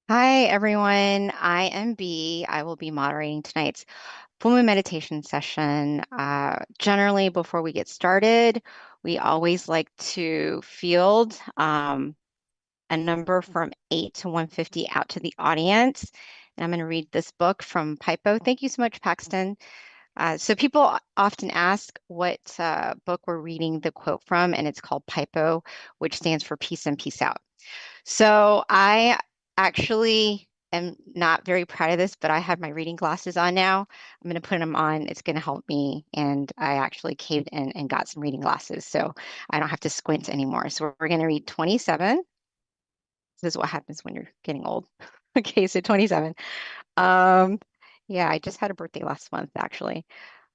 Hi, everyone. I am B. I will be moderating tonight's full moon meditation session. Generally, before we get started, we always like to field a number from 8 to 150 out to the audience. And I'm going to read this book from Pipo. Thank you so much, Paxton. So people often ask what book we're reading the quote from, and it's called Pipo, which stands for Peace and Peace Out. So I actually am not very proud of this, but I have my reading glasses on now. I'm going to put them on. It's going to help me. And I actually caved in and got some reading glasses, so I don't have to squint anymore. So we're going to read 27. This is what happens when you're getting old. Okay, so 27. Um, yeah, I just had a birthday last month, actually.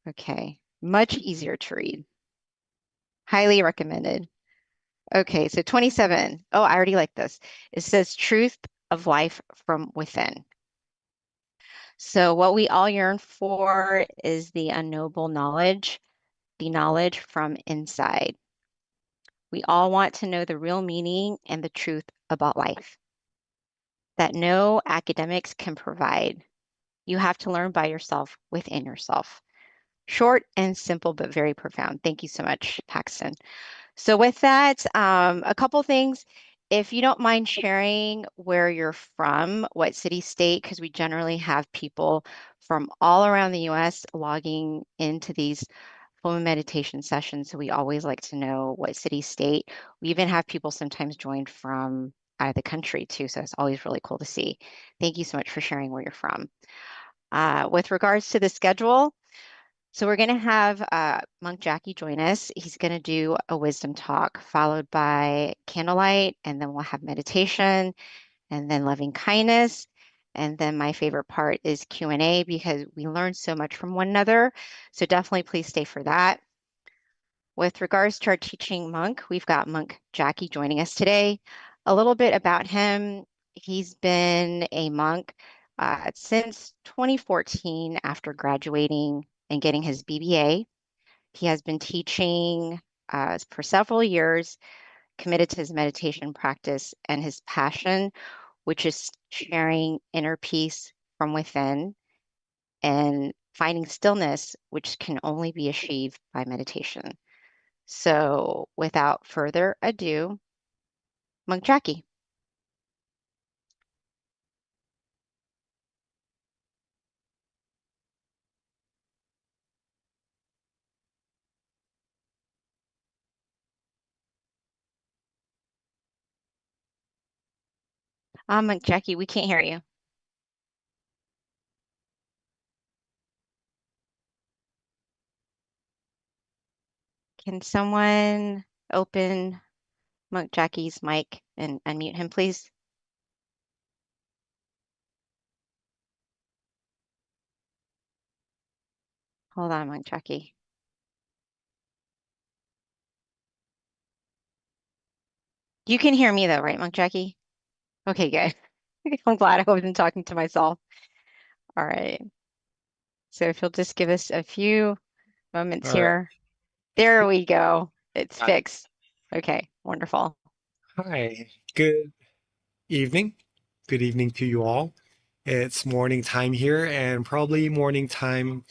Okay, much easier to read. Highly recommended. Okay, so 27. Oh, I already like this. It says truth of life from within. So what we all yearn for is the unknowable knowledge, the knowledge from inside. We all want to know the real meaning and the truth about life that no academics can provide. You have to learn by yourself within yourself. Short and simple, but very profound. Thank you so much, Paxton. So with that, a couple things. If you don't mind sharing where you're from, what city, state, because we generally have people from all around the US logging into these full meditation sessions. So we always like to know what city, state. We even have people sometimes join from out of the country too. So it's always really cool to see. Thank you so much for sharing where you're from. With regards to the schedule, so we're going to have Monk Jackie join us. He's going to do a wisdom talk followed by candlelight, and then we'll have meditation, and then loving kindness. And then my favorite part is Q&A because we learn so much from one another. So definitely please stay for that. With regards to our teaching monk, we've got Monk Jackie joining us today. A little bit about him. He's been a monk since 2014 after graduating and getting his BBA. He has been teaching for several years, committed to his meditation practice and his passion, which is sharing inner peace from within and finding stillness, which can only be achieved by meditation. So without further ado, Monk Jackie. Monk Jackie, we can't hear you. Can someone open Monk Jackie's mic and unmute him, please? Hold on, Monk Jackie. You can hear me though, right, Monk Jackie? Okay, good. I'm glad I wasn't talking to myself. All right. So if you'll just give us a few moments All right. here. There we go. It's Got it. fixed. Okay, wonderful. Hi. Good evening. Good evening to you all. It's morning time here and probably morning time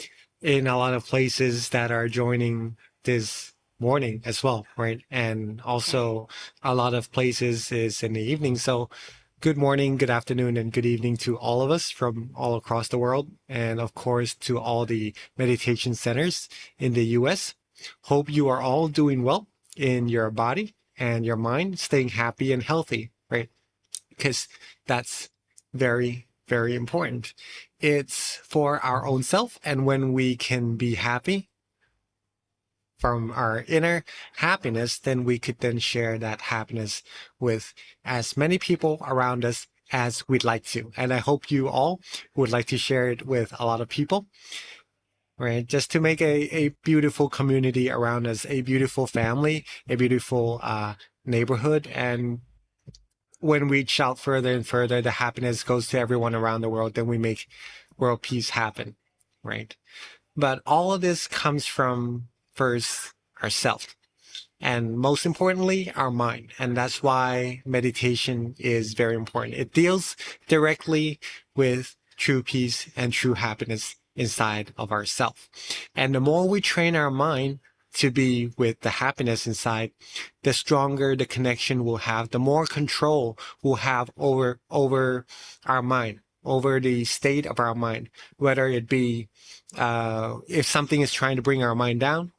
in a lot of places that are joining this morning as well, right? And also a lot of places is in the evening. So good morning, good afternoon, and good evening to all of us from all across the world. And of course, to all the meditation centers in the US. Hope you are all doing well in your body and your mind, staying happy and healthy, right? Because that's very, very important. It's for our own self. And when we can be happy, from our inner happiness, then we could then share that happiness with as many people around us as we'd like to. And I hope you all would like to share it with a lot of people, right? Just to make a beautiful community around us, a beautiful family, a beautiful neighborhood. And when we reach out further and further, the happiness goes to everyone around the world, then we make world peace happen, right? But all of this comes from first ourselves. And most importantly, our mind. And that's why meditation is very important. It deals directly with true peace and true happiness inside of ourselves. And the more we train our mind to be with the happiness inside, the stronger the connection we'll have, the more control we'll have over our mind, over the state of our mind, whether it be if something is trying to bring our mind down,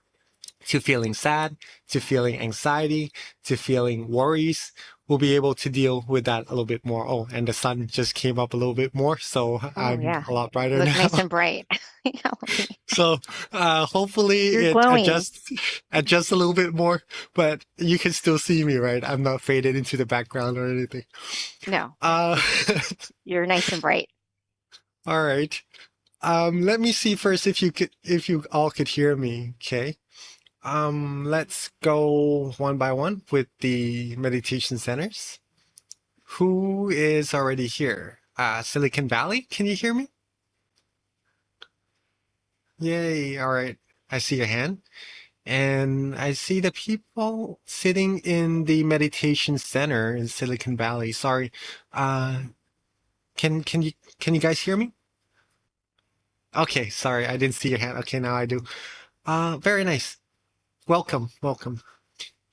to feeling sad, to feeling anxiety, to feeling worries. We'll be able to deal with that a little bit more. Oh, and the sun just came up a little bit more, so Oh, I'm yeah. a lot You brighter look now. nice and bright. So hopefully You're it glowing. adjusts a little bit more, but you can still see me, right? I'm not faded into the background or anything. No, Uh, you're nice and bright. all right. Let me see first if you all could hear me. Okay. Let's go one by one with the meditation centers. Who is already here? Silicon Valley, can you hear me? Yay, all right. I see your hand. And I see the people sitting in the meditation center in Silicon Valley. Sorry. Uh, can you guys hear me? Okay, sorry, I didn't see your hand. Okay, now I do. Very nice. Welcome, welcome.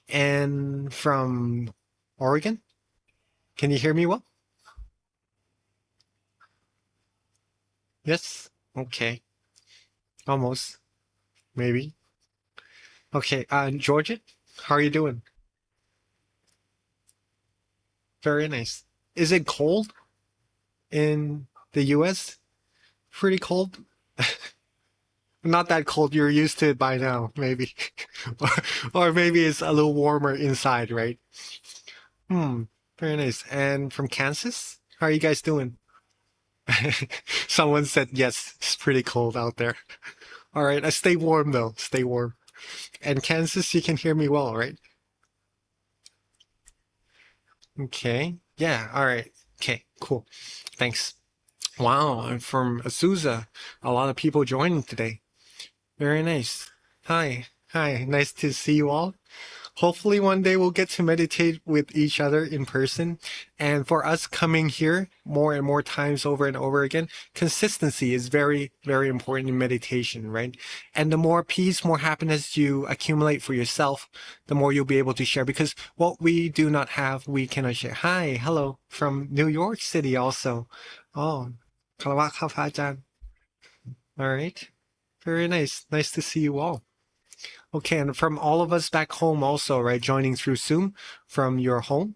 And from Oregon, can you hear me well? Yes? Okay. Almost. Maybe. Okay, Georgia, how are you doing? Very nice. Is it cold in the US? Pretty cold? Not that cold, you're used to it by now, maybe. Or, or maybe it's a little warmer inside, right? Hmm, very nice. And from Kansas, how are you guys doing? Someone said yes, it's pretty cold out there. All right, stay warm though, stay warm. And Kansas, you can hear me well, right? Okay. Yeah, all right. Okay, cool. Thanks. Wow, I'm from Azusa. A lot of people joining today. Very nice. Hi. Hi. Nice to see you all. Hopefully one day we'll get to meditate with each other in person. And for us coming here more and more times over and over again, consistency is very, very important in meditation, right? And the more peace, more happiness you accumulate for yourself, the more you'll be able to share. Because what we do not have, we cannot share. Hi, hello, from New York City also. Oh, คารวะครับพระอาจารย์ all right. Very nice. Nice to see you all. Okay, and from all of us back home also, right, joining through Zoom from your home,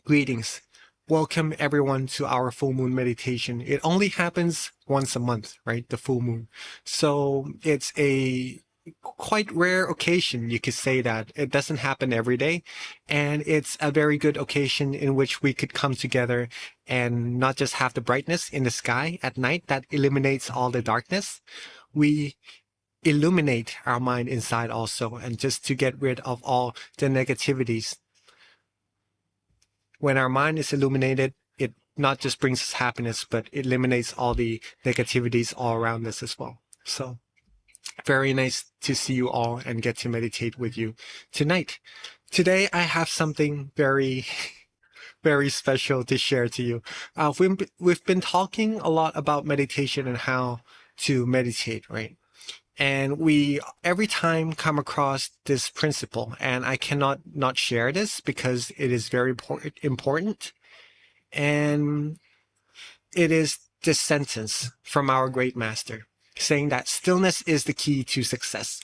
greetings. Welcome everyone to our full moon meditation. It only happens once a month, right? The full moon. So it's a quite rare occasion, you could say that. It doesn't happen every day. And it's a very good occasion in which we could come together and not just have the brightness in the sky at night that eliminates all the darkness. We illuminate our mind inside also, and just to get rid of all the negativities. When our mind is illuminated, it not just brings us happiness, but it eliminates all the negativities all around us as well. So very nice to see you all and get to meditate with you tonight. Today, I have something very, very special to share to you. We've been talking a lot about meditation and how to meditate, right? And we every time come across this principle, and I cannot not share this because it is very important. And it is this sentence from our great master saying that stillness is the key to success.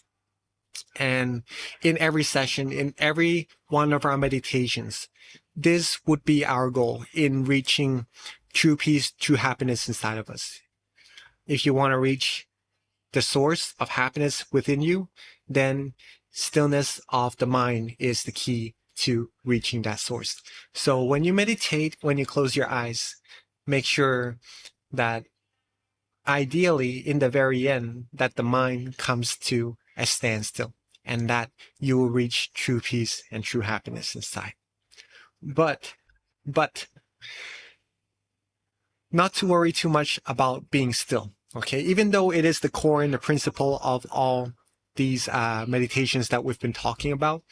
And in every session, in every one of our meditations, this would be our goal in reaching true peace, true happiness inside of us. If you want to reach the source of happiness within you, then stillness of the mind is the key to reaching that source. So when you meditate, when you close your eyes, make sure that ideally in the very end that the mind comes to a standstill and that you will reach true peace and true happiness inside. But not to worry too much about being still. Okay, even though it is the core and the principle of all these meditations that we've been talking about,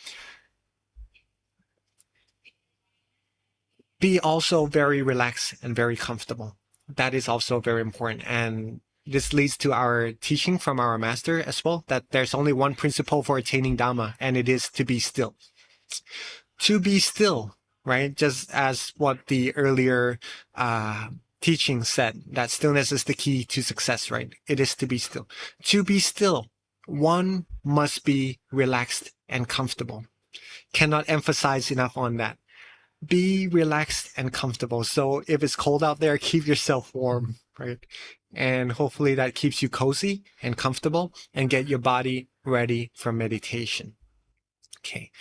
be also very relaxed and very comfortable. That is also very important. And this leads to our teaching from our master as well, that there's only one principle for attaining Dhamma, and it is to be still. To be still, right? Just as what the earlier teaching said, that stillness is the key to success, right? It is to be still. To be still, one must be relaxed and comfortable. Cannot emphasize enough on that. Be relaxed and comfortable. So if it's cold out there, keep yourself warm, right? And hopefully that keeps you cozy and comfortable and get your body ready for meditation. Okay,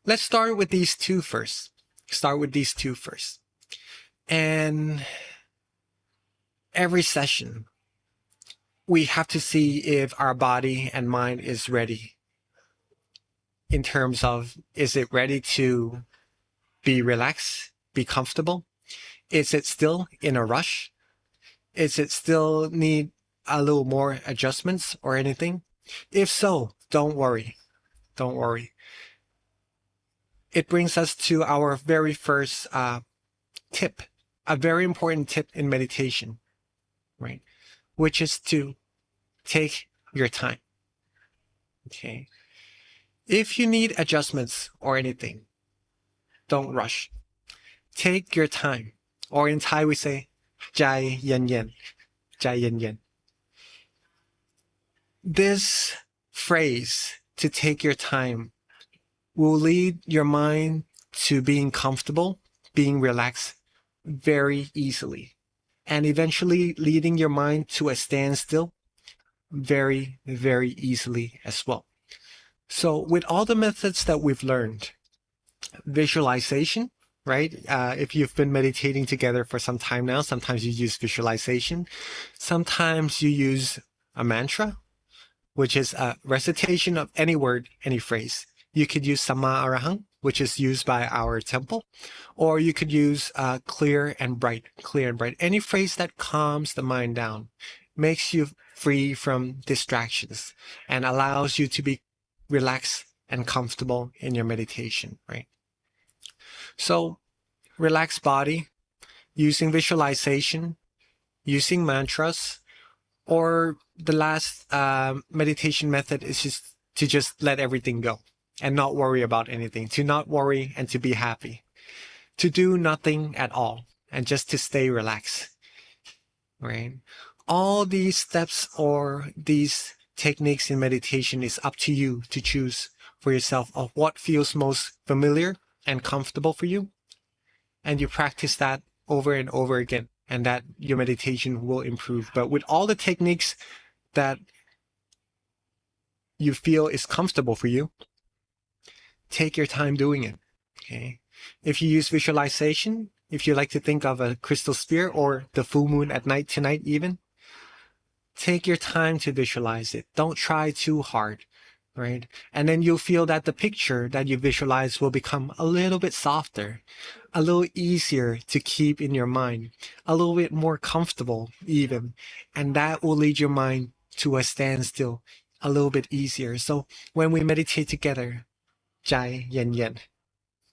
let's start with these two first. And every session, we have to see if our body and mind is ready in terms of, is it ready to be relaxed, be comfortable? Is it still in a rush? Is it still need a little more adjustments or anything? If so, don't worry. Don't worry. It brings us to our very first tip, a very important tip in meditation, right? Which is to take your time. Okay. If you need adjustments or anything, don't rush. Take your time. Or in Thai we say, Jai yen yen. Jai yen yen. This phrase, to take your time, will lead your mind to being comfortable, being relaxed very easily, and eventually leading your mind to a standstill very, very easily as well. So with all the methods that we've learned, visualization, right? If you've been meditating together for some time now, sometimes you use visualization. Sometimes you use a mantra, which is a recitation of any word, any phrase. You could use Samma Arahang, which is used by our temple, or you could use clear and bright. Any phrase that calms the mind down, makes you free from distractions, and allows you to be relaxed and comfortable in your meditation, right? So, relaxed body, using visualization, using mantras, or the last meditation method is just to let everything go and not worry about anything, to not worry and to be happy, to do nothing at all and just to stay relaxed, right? All these steps or these techniques in meditation is up to you to choose for yourself of what feels most familiar and comfortable for you. And you practice that over and over again, and that your meditation will improve. But with all the techniques that you feel is comfortable for you, take your time doing it, okay? If you use visualization, if you like to think of a crystal sphere or the full moon at night tonight even, take your time to visualize it. Don't try too hard, right? And then you'll feel that the picture that you visualize will become a little bit softer, a little easier to keep in your mind, a little bit more comfortable even. And that will lead your mind to a standstill a little bit easier. So when we meditate together, Jai yen yen.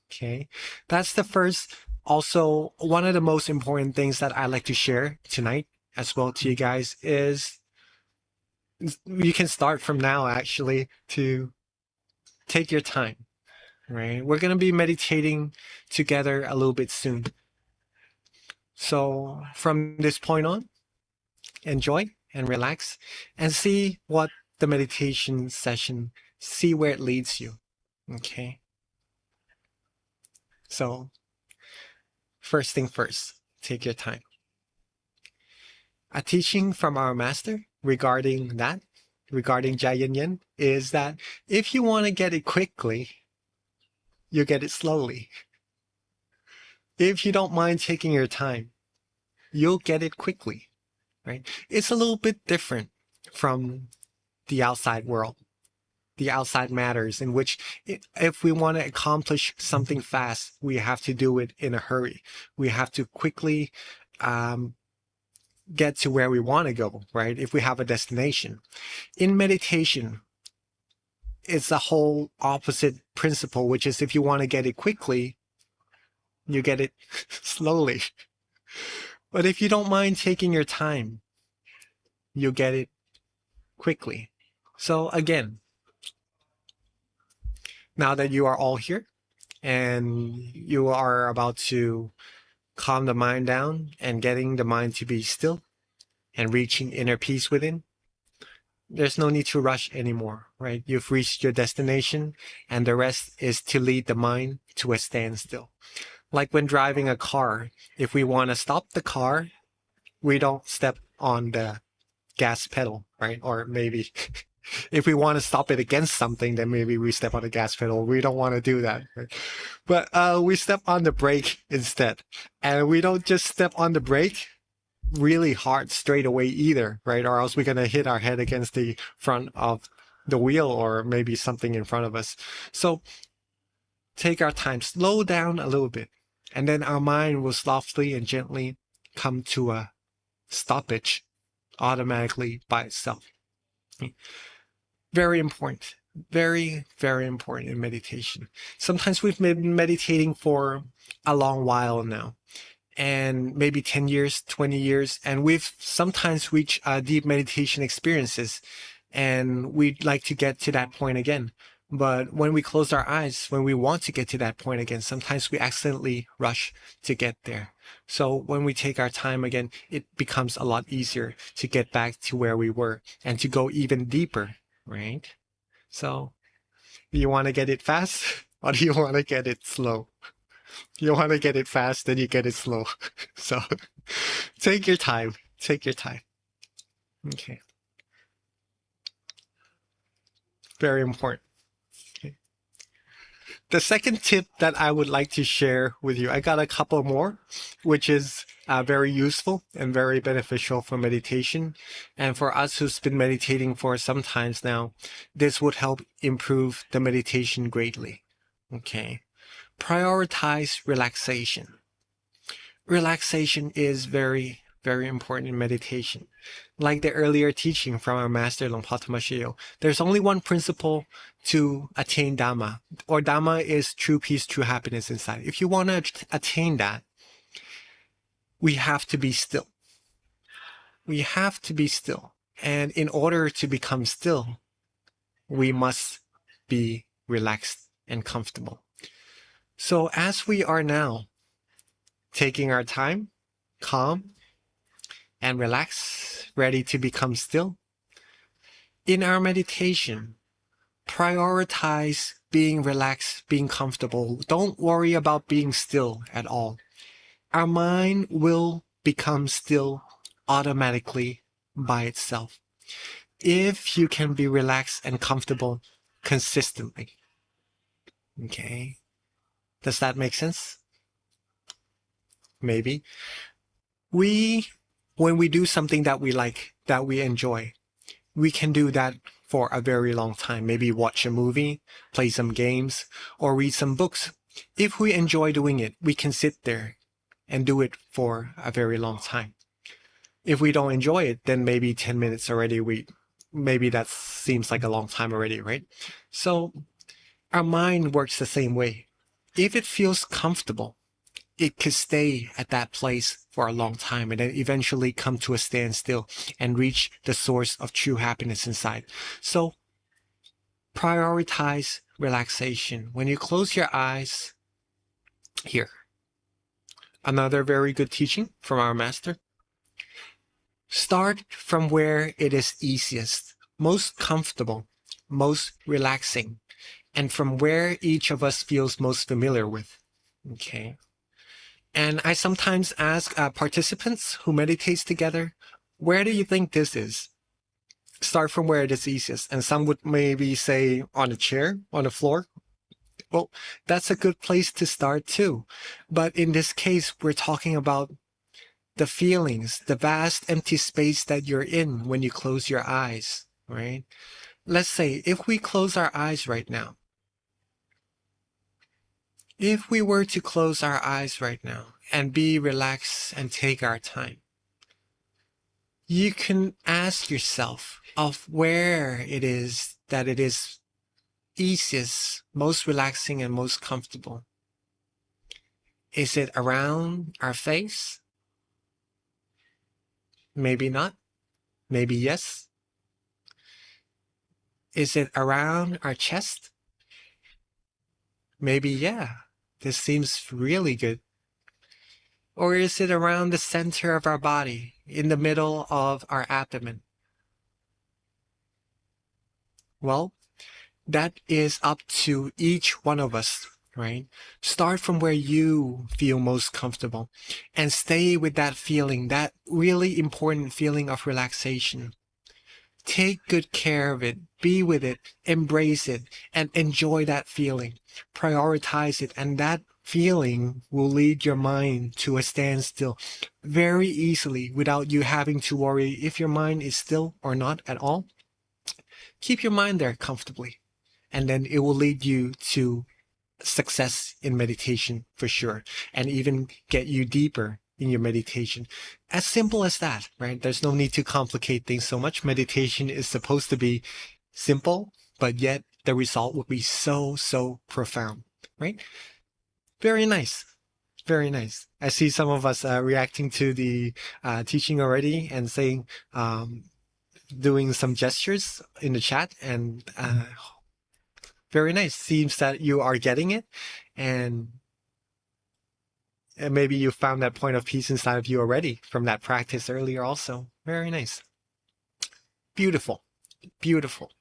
Okay, that's the first, also one of the most important things that I like to share tonight as well to you guys is you can start from now actually to take your time, right? We're going to be meditating together a little bit soon. So from this point on, enjoy and relax and see what the meditation session, see where it leads you. Okay. So first thing first, take your time. A teaching from our master regarding that regarding Jai Yin Yin is that if you want to get it quickly, you get it slowly. If you don't mind taking your time, you'll get it quickly, right? It's a little bit different from the outside world, the outside matters, in which if we want to accomplish something fast, we have to do it in a hurry. We have to quickly get to where we want to go, right? If we have a destination. In meditation, it's a whole opposite principle, which is if you want to get it quickly, you get it slowly. But if you don't mind taking your time, you get it quickly. So again, now that you are all here and you are about to calm the mind down and getting the mind to be still and reaching inner peace within, there's no need to rush anymore, right? You've reached your destination and the rest is to lead the mind to a standstill. Like when driving a car, if we want to stop the car, we don't step on the gas pedal, right? Or maybe if we want to stop it against something, then maybe we step on the gas pedal. We don't want to do that, right? But we step on the brake instead. And we don't just step on the brake really hard straight away either, right? Or else we're going to hit our head against the front of the wheel or maybe something in front of us. So take our time, slow down a little bit, and then our mind will softly and gently come to a stoppage automatically by itself. Very important. Very, very important in meditation. Sometimes we've been meditating for a long while now, and maybe 10 years, 20 years, and we've sometimes reached deep meditation experiences, and we'd like to get to that point again. But when we close our eyes, when we want to get to that point again, sometimes we accidentally rush to get there. So when we take our time again, it becomes a lot easier to get back to where we were and to go even deeper, right? So do you want to get it fast or do you want to get it slow? You want to get it fast, then you get it slow. So take your time. Take your time. Okay. Very important. The second tip that I would like to share with you, I got a couple more, which is very useful and very beneficial for meditation. And for us who's been meditating for some times now, this would help improve the meditation greatly. Okay. Prioritize relaxation. Relaxation is very, very important in meditation. Like the earlier teaching from our master Longpa Tamashiyo, there's only one principle to attain Dhamma, or Dhamma is true peace, true happiness inside. If you want to attain that, we have to be still. We have to be still. And in order to become still, we must be relaxed and comfortable. So as we are now taking our time, calm, and relax, ready to become still, in our meditation, prioritize being relaxed, being comfortable. Don't worry about being still at all. Our mind will become still automatically by itself if you can be relaxed and comfortable consistently. Okay. Does that make sense? Maybe. When we do something that we like, that we enjoy, we can do that for a very long time. Maybe watch a movie, play some games, or read some books. If we enjoy doing it, we can sit there and do it for a very long time. If we don't enjoy it, then maybe 10 minutes already, maybe that seems like a long time already, right? So our mind works the same way. If it feels comfortable, it could stay at that place for a long time and then eventually come to a standstill and reach the source of true happiness inside. So prioritize relaxation. When you close your eyes, here, another very good teaching from our master. Start from where it is easiest, most comfortable, most relaxing, and from where each of us feels most familiar with. Okay. And I sometimes ask participants who meditates together, where do you think this is? Start from where it is easiest. And some would maybe say on a chair, on the floor. Well, that's a good place to start too. But in this case, we're talking about the feelings, the vast empty space that you're in when you close your eyes, right? Let's say if we close our eyes right now, if we were to close our eyes right now and be relaxed and take our time, you can ask yourself of where it is that it is easiest, most relaxing, and most comfortable. Is it around our face? Maybe not. Maybe yes. Is it around our chest? Maybe yeah. This seems really good. Or is it around the center of our body, in the middle of our abdomen? Well, that is up to each one of us, right? Start from where you feel most comfortable and stay with that feeling, that really important feeling of relaxation. Take good care of it, be with it, embrace it, and enjoy that feeling. Prioritize it, and that feeling will lead your mind to a standstill very easily without you having to worry if your mind is still or not at all. Keep your mind there comfortably, and then it will lead you to success in meditation for sure, and even get you deeper in your meditation. As simple as that, right? There's no need to complicate things so much. Meditation is supposed to be simple, but yet the result will be so profound, right? Very nice. Very nice. I see some of us reacting to the teaching already and saying, doing some gestures in the chat, and very nice. Seems that you are getting it, and maybe you found that point of peace inside of you already from that practice earlier also. Very nice. Beautiful. Beautiful.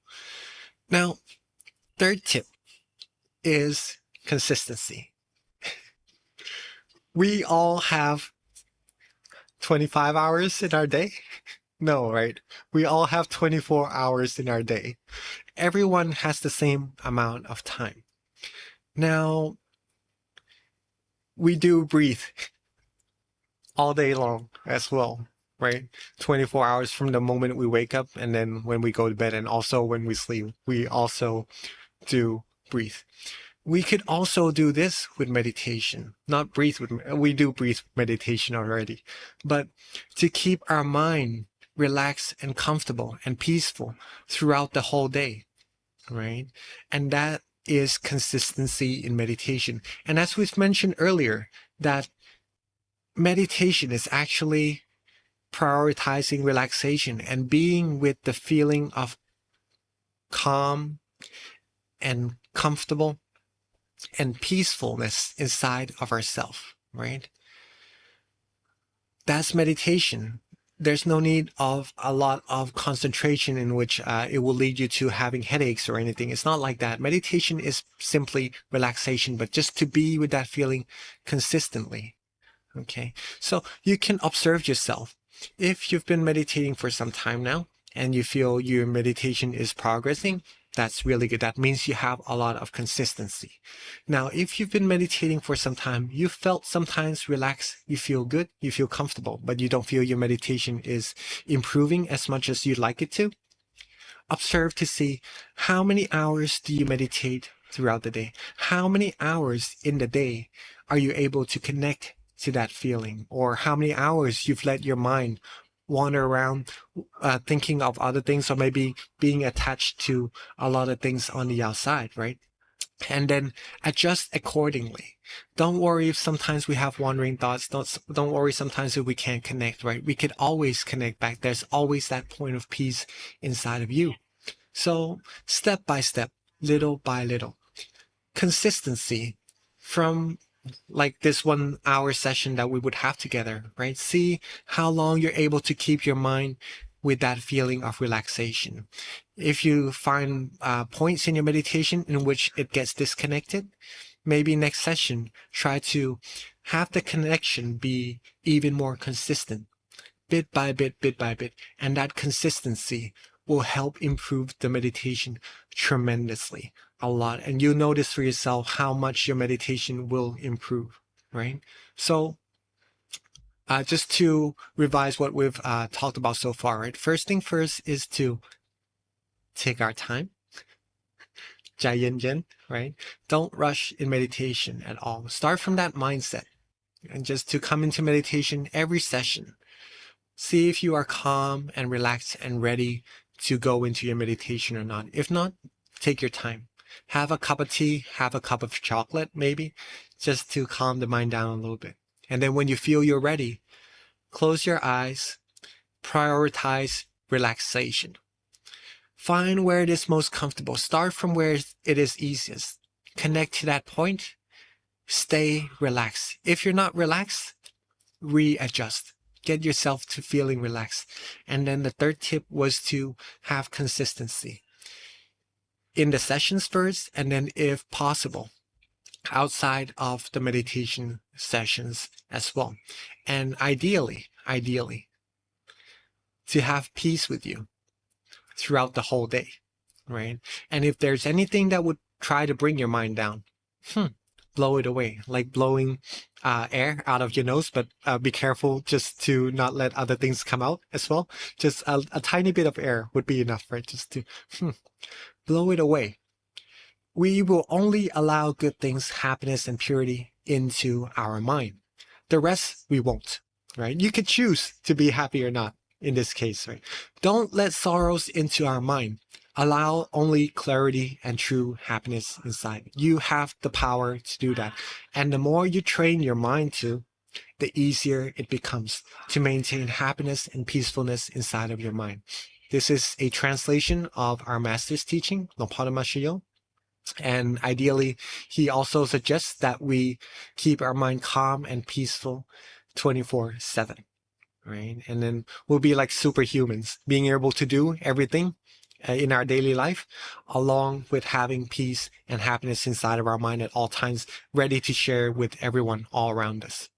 Now, third tip is consistency. We all have 25 hours in our day. No, right? We all have 24 hours in our day. Everyone has the same amount of time. Now, we do breathe all day long as well, right? 24 hours from the moment we wake up, and then when we go to bed, and also when we sleep, we also do breathe. We could also do this with meditation. Not breathe with, we do breathe meditation already, but to keep our mind relaxed and comfortable and peaceful throughout the whole day, right? And that is consistency in meditation. And as we've mentioned earlier, that meditation is actually prioritizing relaxation and being with the feeling of calm and comfortable and peacefulness inside of ourselves, right? That's meditation. There's no need of a lot of concentration in which it will lead you to having headaches or anything. It's not like that. Meditation is simply relaxation, but just to be with that feeling consistently. Okay, so you can observe yourself. If you've been meditating for some time now and you feel your meditation is progressing, that's really good. That means you have a lot of consistency. Now, if you've been meditating for some time, you felt sometimes relaxed, you feel good, you feel comfortable, but you don't feel your meditation is improving as much as you'd like it to, observe to see how many hours do you meditate throughout the day? How many hours in the day are you able to connect to that feeling? Or how many hours you've let your mind wander around thinking of other things, or maybe being attached to a lot of things on the outside, right? And then adjust accordingly. Don't worry if sometimes we have wandering thoughts. Don't worry sometimes if we can't connect, right? We could always connect back. There's always that point of peace inside of you. So step by step, little by little, consistency from like this 1 hour session that we would have together, right? See how long you're able to keep your mind with that feeling of relaxation. If you find points in your meditation in which it gets disconnected, maybe next session, try to have the connection be even more consistent, bit by bit, and that consistency will help improve the meditation tremendously, a lot. And you'll notice for yourself how much your meditation will improve, right? So just to revise what we've talked about so far, right? First thing first is to take our time, ใจเย็น right? Don't rush in meditation at all. Start from that mindset and just to come into meditation every session. See if you are calm and relaxed and ready to go into your meditation or not. If not, take your time. Have a cup of tea, have a cup of chocolate maybe, just to calm the mind down a little bit. And then when you feel you're ready, close your eyes, prioritize relaxation. Find where it is most comfortable. Start from where it is easiest. Connect to that point. Stay relaxed. If you're not relaxed, readjust. Get yourself to feeling relaxed. And then the third tip was to have consistency in the sessions first, and then if possible, outside of the meditation sessions as well. And ideally, to have peace with you throughout the whole day, right? And if there's anything that would try to bring your mind down, blow it away, like blowing air out of your nose, but be careful just to not let other things come out as well. Just a tiny bit of air would be enough, right? Just to blow it away. We will only allow good things, happiness and purity into our mind. The rest we won't, right? You could choose to be happy or not in this case, right? Don't let sorrows into our mind. Allow only clarity and true happiness inside. You have the power to do that. And the more you train your mind to, the easier it becomes to maintain happiness and peacefulness inside of your mind. This is a translation of our master's teaching, Lompadamashiyo. And ideally, he also suggests that we keep our mind calm and peaceful 24/7, right? And then we'll be like superhumans, being able to do everything in our daily life, along with having peace and happiness inside of our mind at all times, ready to share with everyone all around us.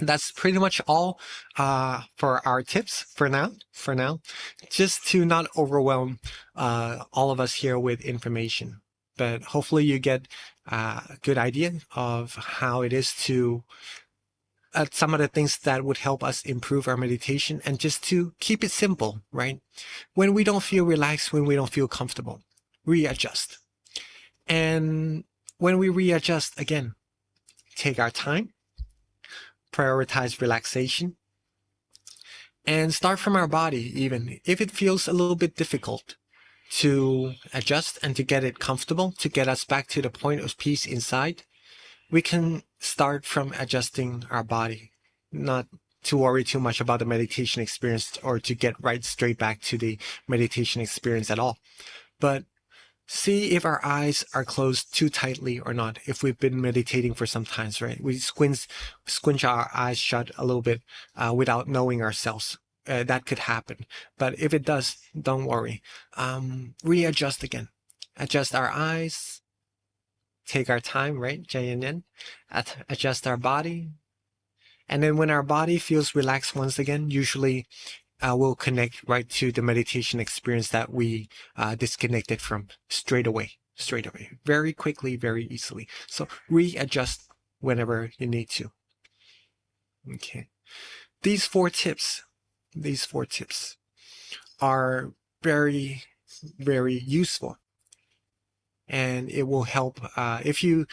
That's pretty much all for our tips for now. Just to not overwhelm all of us here with information, but hopefully you get a good idea of how it is to some of the things that would help us improve our meditation, and just to keep it simple, right? When we don't feel relaxed, when we don't feel comfortable, readjust. And when we readjust, again, take our time, prioritize relaxation, and start from our body. Even if it feels a little bit difficult to adjust and to get it comfortable, to get us back to the point of peace inside, we can start from adjusting our body, not to worry too much about the meditation experience or to get right straight back to the meditation experience at all. But see if our eyes are closed too tightly or not. If we've been meditating for some time, right? We squinch our eyes shut a little bit without knowing ourselves. That could happen. But if it does, don't worry. Readjust again. Adjust our eyes. Take our time, right? Jayanin. Adjust our body. And then when our body feels relaxed once again, usually we'll connect right to the meditation experience that we disconnected from straight away, very quickly, very easily. So readjust whenever you need to. Okay. These four tips are very, very useful. And it will help if you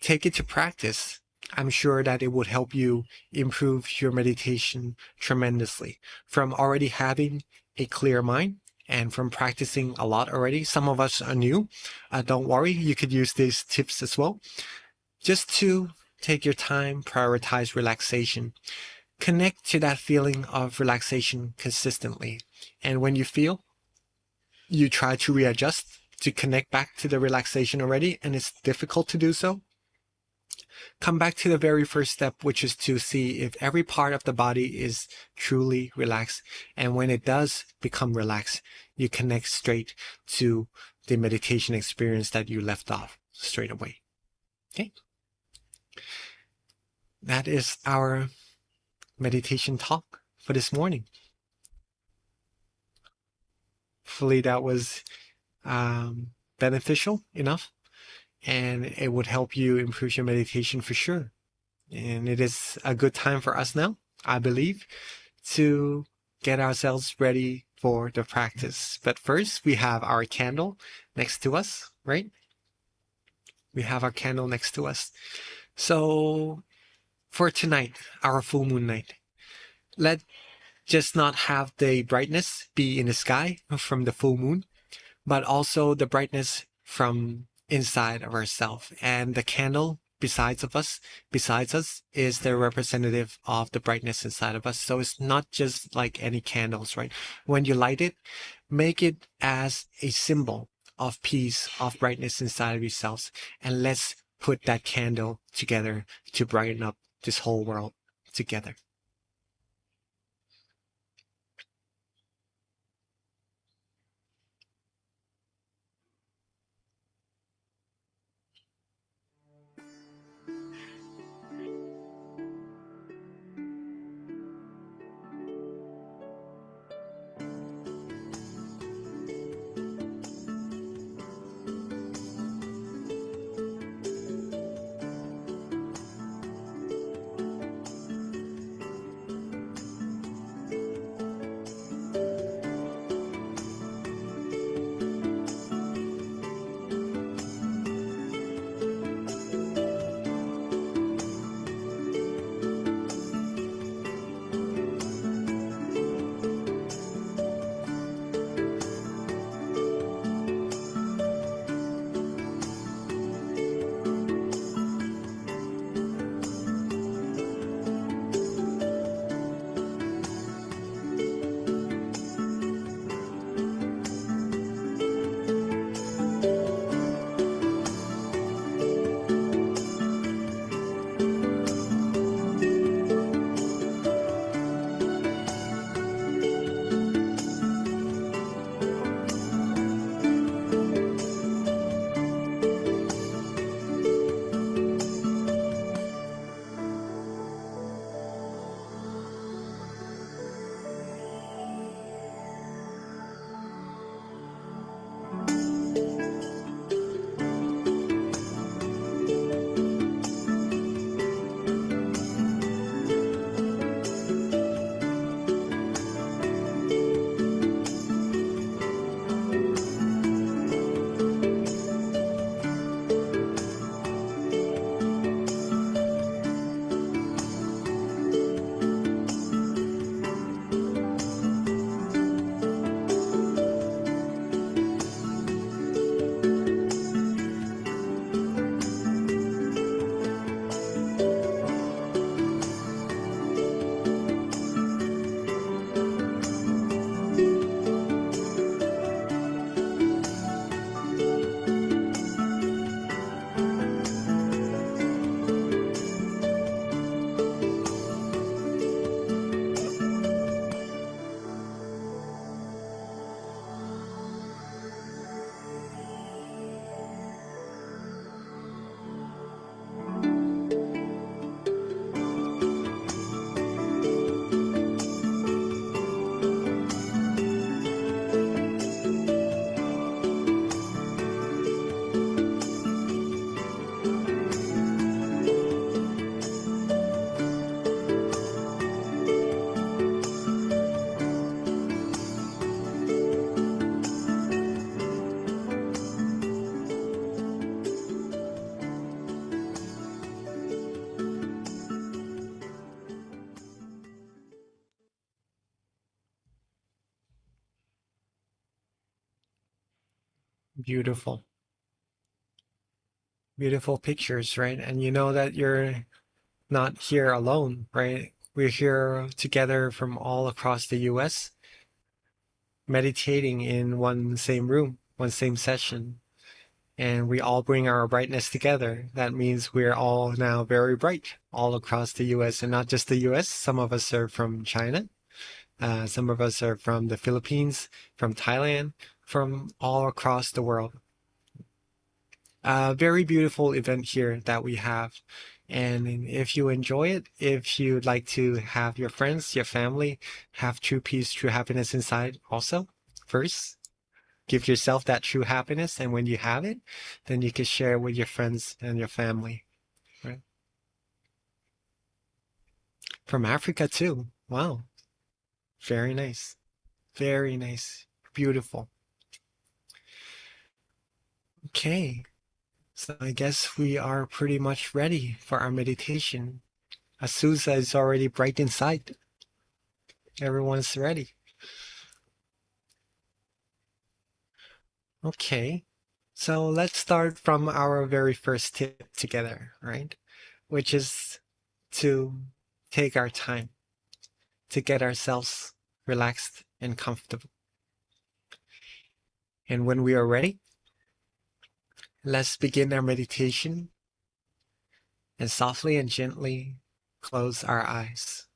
take it to practice. I'm sure that it would help you improve your meditation tremendously. From already having a clear mind and from practicing a lot already. Some of us are new. Don't worry, you could use these tips as well. Just to take your time, prioritize relaxation. Connect to that feeling of relaxation consistently. And when you feel, you try to readjust to connect back to the relaxation already, and it's difficult to do so. Come back to the very first step, which is to see if every part of the body is truly relaxed. And when it does become relaxed, you connect straight to the meditation experience that you left off straight away. Okay? That is our meditation talk for this morning. Hopefully that was beneficial enough, and it would help you improve your meditation for sure. And it is a good time for us now, I believe, to get ourselves ready for the practice. But first, we have our candle next to us, right? We have our candle next to us. So for tonight, our full moon night, let just not have the brightness be in the sky from the full moon, but also the brightness from inside of ourselves. And the candle besides us, is the representative of the brightness inside of us. So it's not just like any candles, right? When you light it, make it as a symbol of peace, of brightness inside of yourselves. And let's put that candle together to brighten up this whole world together. Beautiful. Beautiful pictures, right? And you know that you're not here alone, right? We're here together from all across the US, meditating in one same room, one same session. And we all bring our brightness together. That means we're all now very bright all across the US, and not just the US. Some of us are from China. Some of us are from the Philippines, from Thailand, from all across the world. a very beautiful event here that we have. And if you enjoy it, if you'd like to have your friends, your family have true peace, true happiness inside also, first, give yourself that true happiness. And when you have it, then you can share it with your friends and your family. Right? From Africa too. Wow. Very nice. Very nice. Beautiful. Okay. So I guess we are pretty much ready for our meditation. Azusa is already bright inside. Everyone's ready. Okay. So let's start from our very first tip together, right? Which is to take our time to get ourselves relaxed and comfortable. And when we are ready, let's begin our meditation and softly and gently close our eyes.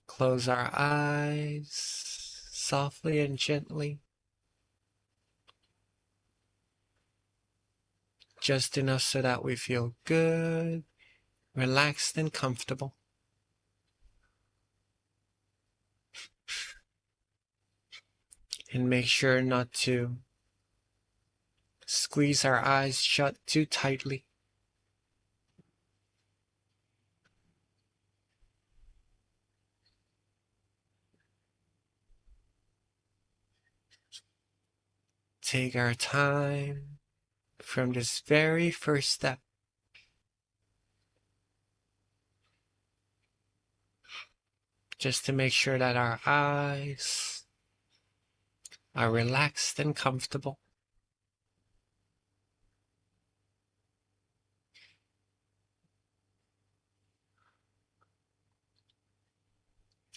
Close our eyes softly and gently, just enough so that we feel good, relaxed, and comfortable. And make sure not to squeeze our eyes shut too tightly. Take our time from this very first step, just to make sure that our eyes are relaxed and comfortable.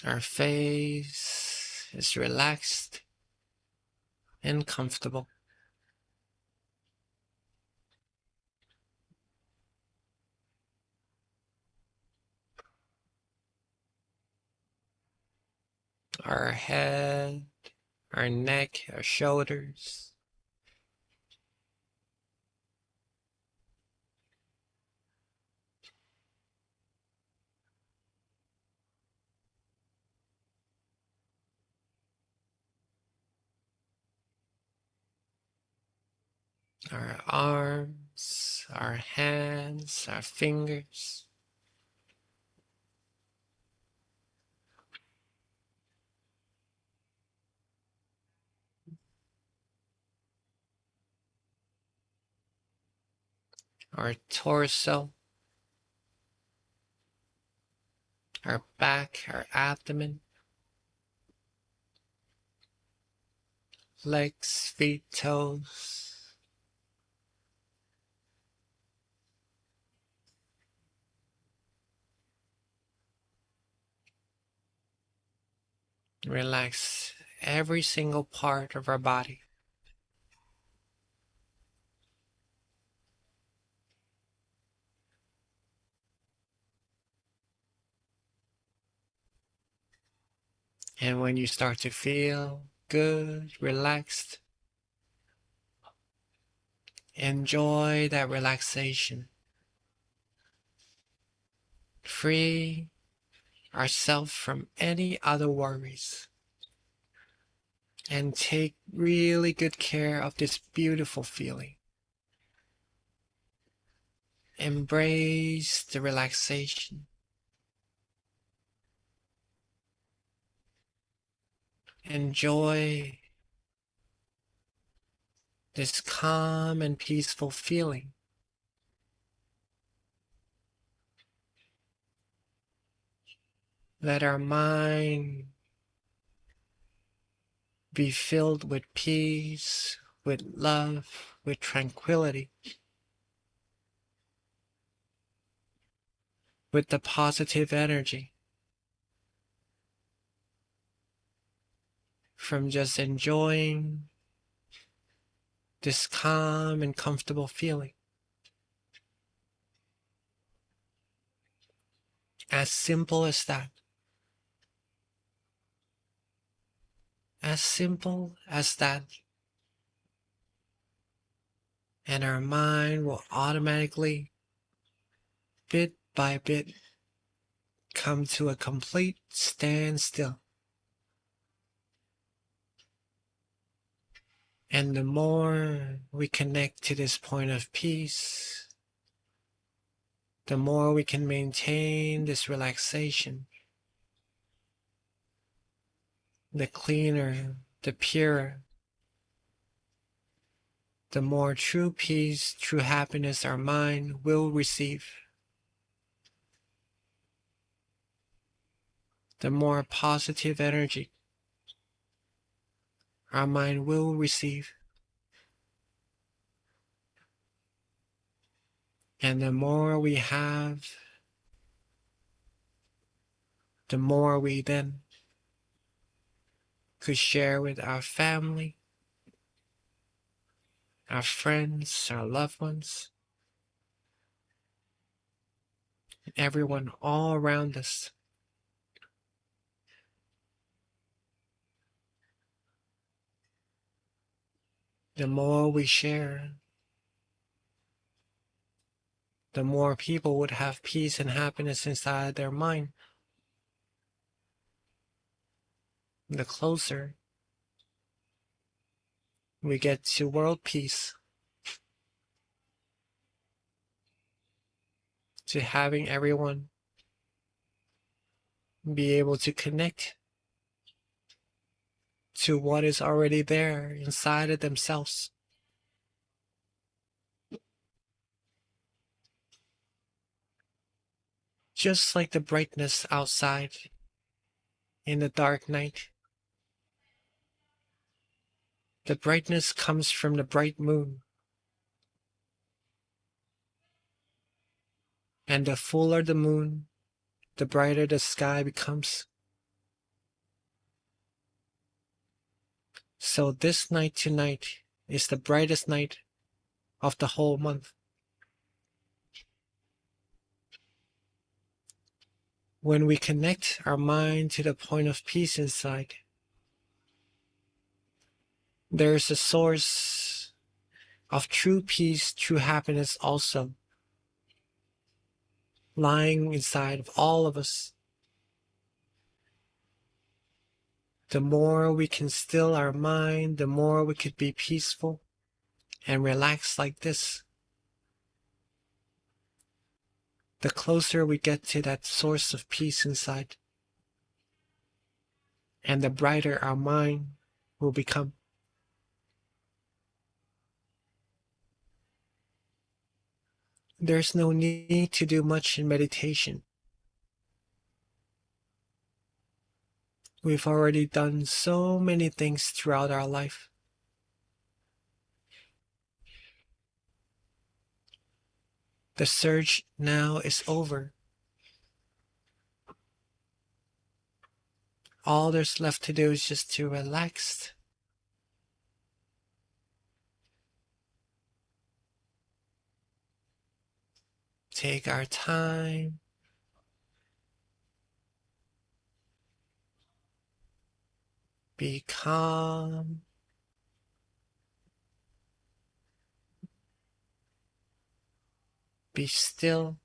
Our face is relaxed and comfortable. Our head, our neck, our shoulders, our arms, our hands, our fingers, our torso, our back, our abdomen, legs, feet, toes. Relax every single part of our body. And when you start to feel good, relaxed, enjoy that relaxation. Free ourselves from any other worries. And take really good care of this beautiful feeling. Embrace the relaxation. Enjoy this calm and peaceful feeling. Let our mind be filled with peace, with love, with tranquility, with the positive energy from just enjoying this calm and comfortable feeling. As simple as that. As simple as that. And our mind will automatically, bit by bit, come to a complete standstill. And the more we connect to this point of peace, the more we can maintain this relaxation. The cleaner, the purer, the more true peace, true happiness our mind will receive. The more positive energy our mind will receive. And the more we have, the more we then could share with our family, our friends, our loved ones, everyone all around us. The more we share, the more people would have peace and happiness inside their mind. The closer we get to world peace, to having everyone be able to connect to what is already there inside of themselves. Just like the brightness outside in the dark night. The brightness comes from the bright moon. And the fuller the moon, the brighter the sky becomes. So this night tonight is the brightest night of the whole month. When we connect our mind to the point of peace inside, there is a source of true peace, true happiness also lying inside of all of us. The more we can still our mind, the more we could be peaceful and relaxed like this. The closer we get to that source of peace inside, and the brighter our mind will become. There's no need to do much in meditation. We've already done so many things throughout our life. The surge now is over. All there's left to do is just to relax. Take our time. Be calm. Be still.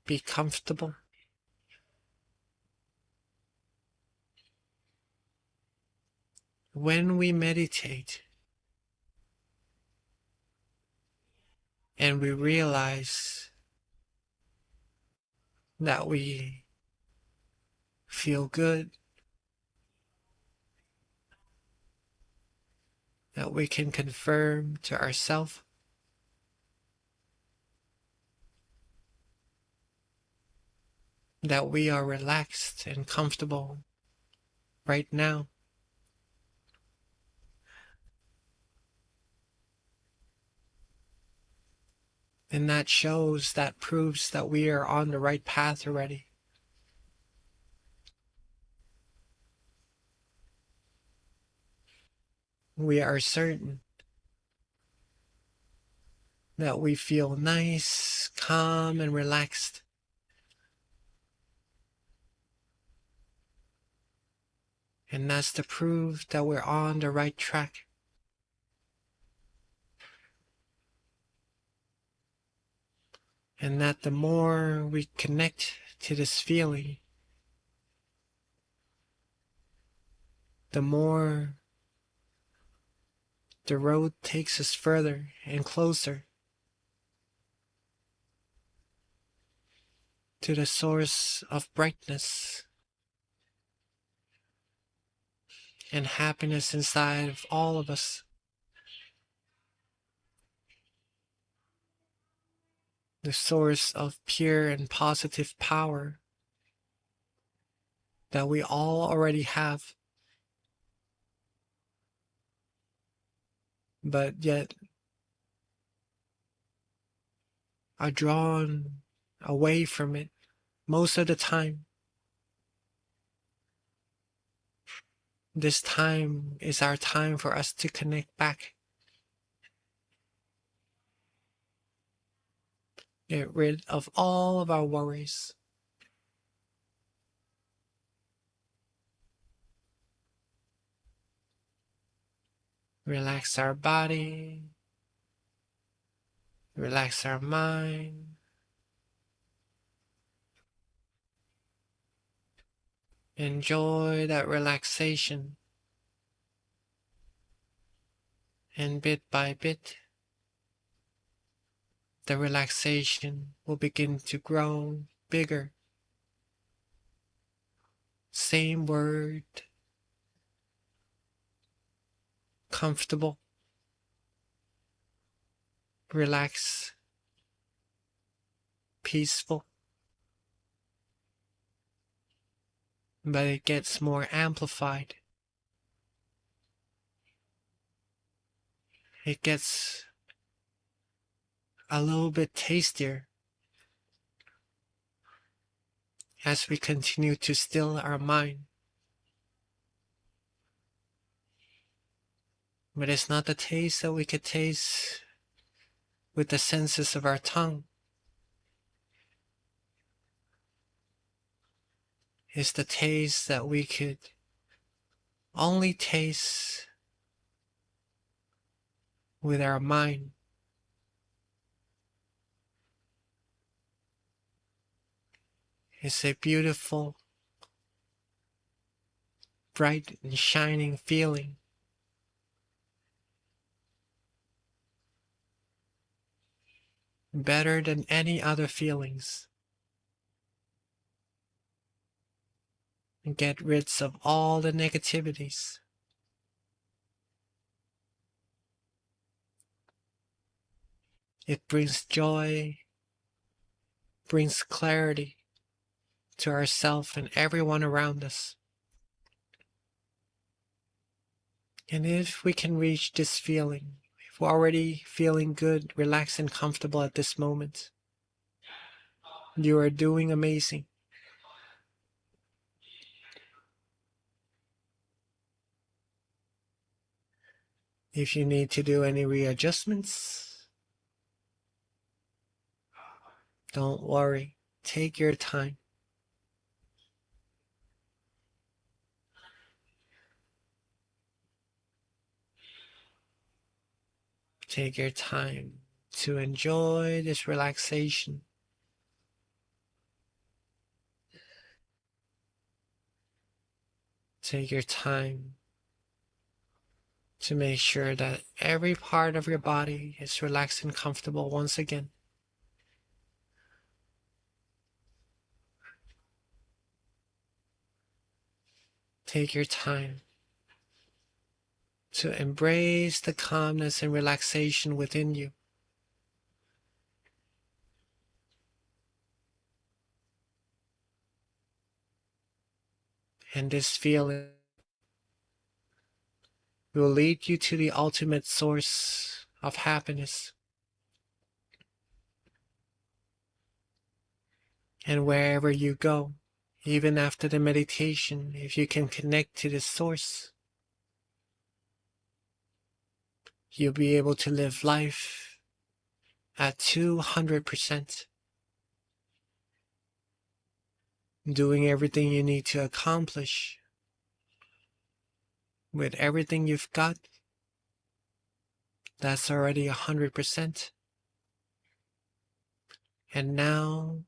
Be comfortable. When we meditate and we realize that we feel good, that we can confirm to ourselves that we are relaxed and comfortable right now. And that shows, that proves that we are on the right path already. we are certain that we feel nice, calm, and relaxed. And that's the proof that we're on the right track. And that the more we connect to this feeling, the more the road takes us further and closer to the source of brightness and happiness inside of all of us. The source of pure and positive power that we all already have, but yet are drawn away from it most of the time. This time is our time for us to connect back. Get rid of all of our worries. Relax our body. Relax our mind. Enjoy that relaxation. And bit by bit, the relaxation will begin to grow bigger. Same word. Comfortable. Relax. Peaceful. But it gets more amplified. It gets a little bit tastier as we continue to still our mind. But it's not the taste that we could taste with the senses of our tongue. It's the taste that we could only taste with our mind. It's a beautiful, bright and shining feeling. Better than any other feelings. And get rid of all the negativities. It brings joy, brings clarity to ourselves and everyone around us. And if we can reach this feeling, if we're already feeling good, relaxed, and comfortable at this moment, you are doing amazing. If you need to do any readjustments, don't worry. Take your time. Take your time to enjoy this relaxation. Take your time to make sure that every part of your body is relaxed and comfortable once again. Take your time to embrace the calmness and relaxation within you. And this feeling will lead you to the ultimate source of happiness. And wherever you go, even after the meditation, if you can connect to this source, you'll be able to live life at 200%, doing everything you need to accomplish with everything you've got. That's already 100%. And now,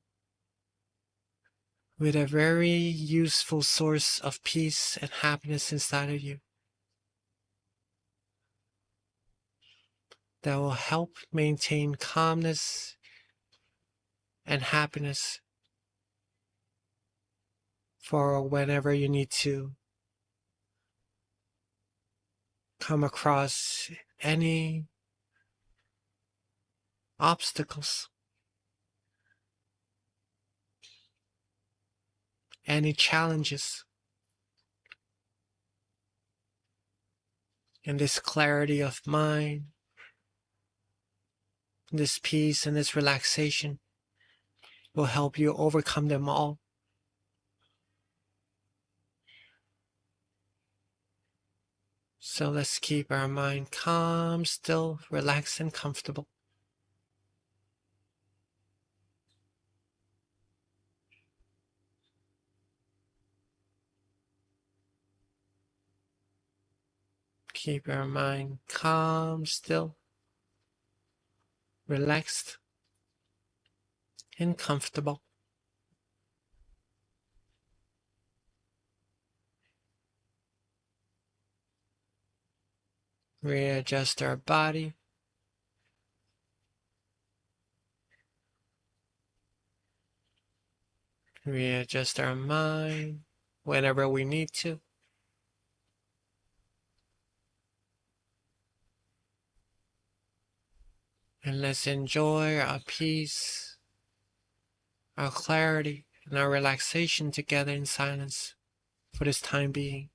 with a very useful source of peace and happiness inside of you that will help maintain calmness and happiness for whenever you need to come across any obstacles, any challenges. And this clarity of mind, this peace and this relaxation will help you overcome them all. So let's keep our mind calm, still, relaxed, and comfortable. Keep our mind calm, still, relaxed, and comfortable. Readjust our body. Readjust our mind whenever we need to. And let's enjoy our peace, our clarity, and our relaxation together in silence for this time being.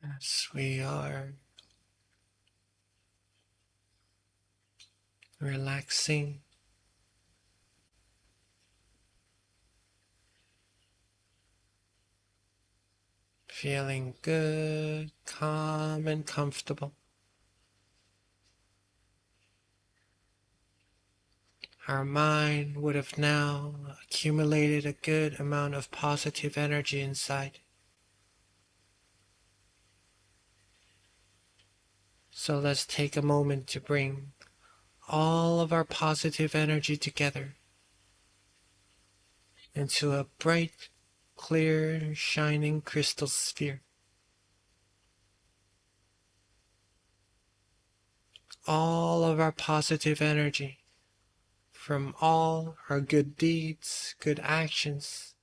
as we are relaxing, feeling good, calm, and comfortable. Our mind would have now accumulated a good amount of positive energy inside. So let's take a moment to bring all of our positive energy together into a bright, clear, shining crystal sphere. All of our positive energy from all our good deeds, good actions,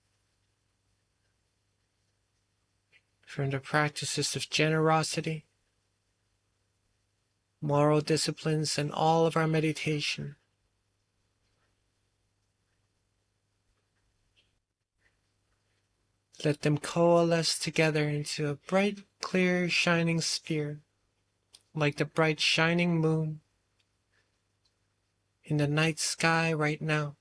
from the practices of generosity, moral disciplines, and all of our meditation. Let them coalesce together into a bright, clear, shining sphere, like the bright, shining moon in the night sky right now.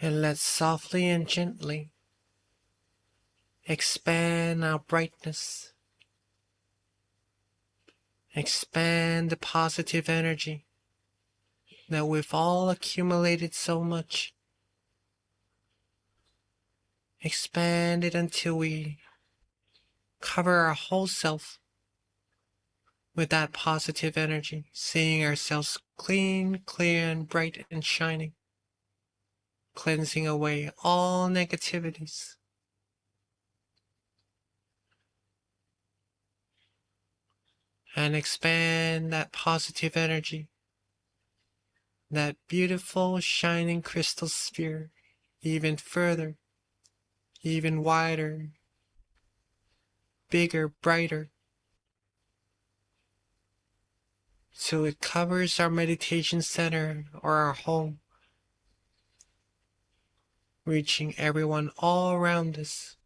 And let's softly and gently expand our brightness, expand the positive energy that we've all accumulated so much. Expand it until we cover our whole self with that positive energy, seeing ourselves clean, clear, and bright and shining, cleansing away all negativities. And expand that positive energy, that beautiful shining crystal sphere, even further, even wider, bigger, brighter, so it covers our meditation center or our home, reaching everyone all around us.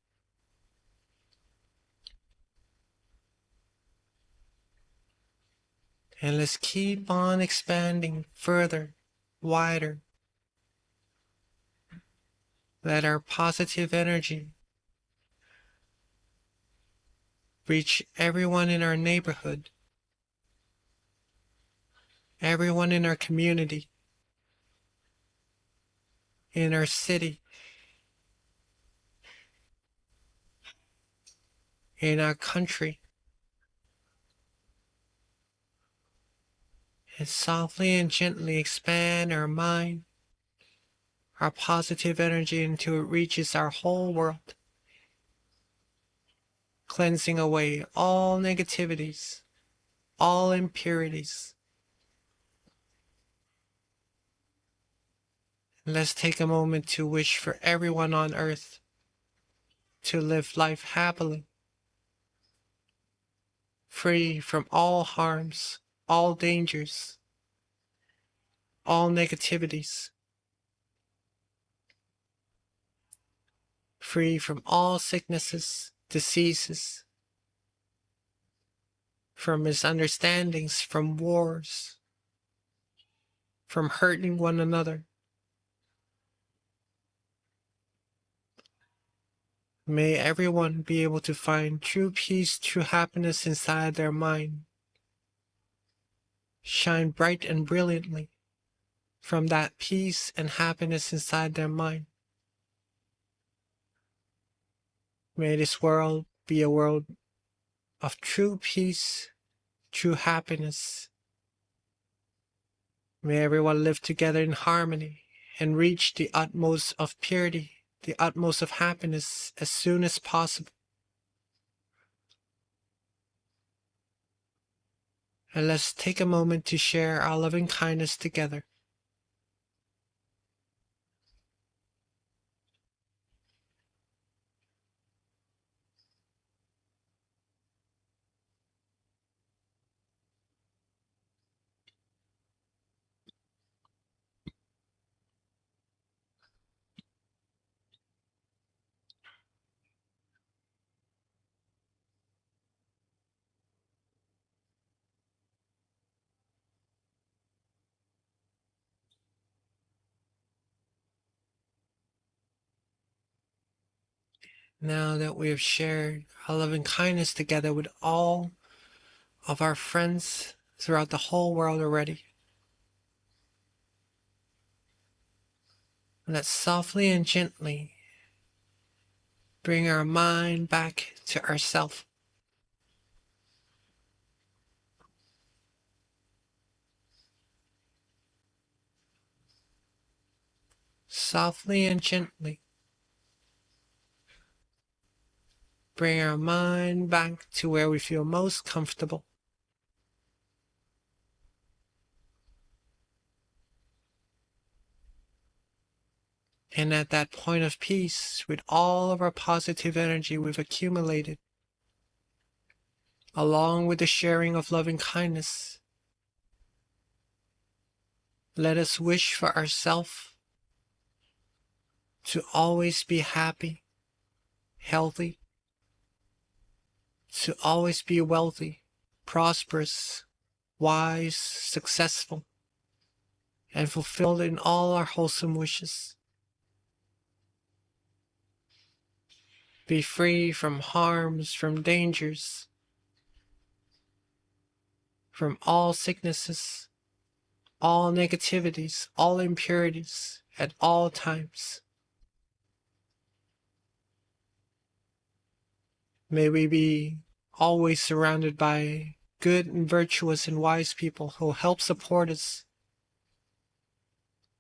And let's keep on expanding further, wider. Let our positive energy reach everyone in our neighborhood, everyone in our community, in our city, in our country. And softly and gently expand our mind, our positive energy until it reaches our whole world, cleansing away all negativities, all impurities. Let's take a moment to wish for everyone on earth to live life happily, free from all harms, all dangers, all negativities, free from all sicknesses, diseases, from misunderstandings, from wars, from hurting one another. May everyone be able to find true peace, true happiness inside their mind. Shine bright and brilliantly from that peace and happiness inside their mind. May this world be a world of true peace, true happiness. May everyone live together in harmony and reach the utmost of purity, the utmost of happiness as soon as possible. And let's take a moment to share our loving kindness together. Now that we have shared our loving kindness together with all of our friends throughout the whole world already, let's softly and gently bring our mind back to ourself. Softly and gently bring our mind back to where we feel most comfortable. And at that point of peace, with all of our positive energy we've accumulated, along with the sharing of loving kindness, let us wish for ourselves to always be happy, healthy, to always be wealthy, prosperous, wise, successful, and fulfilled in all our wholesome wishes. Be free from harms, from dangers, from all sicknesses, all negativities, all impurities, at all times. May we be always surrounded by good and virtuous and wise people who help support us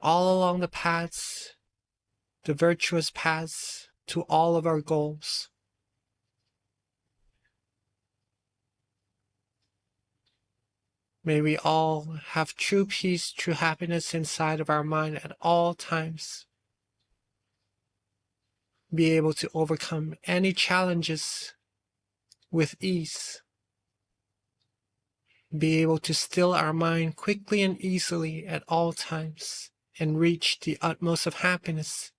all along the paths, the virtuous paths to all of our goals. May we all have true peace, true happiness inside of our mind at all times. Be able to overcome any challenges with ease. Be able to still our mind quickly and easily at all times and reach the utmost of happiness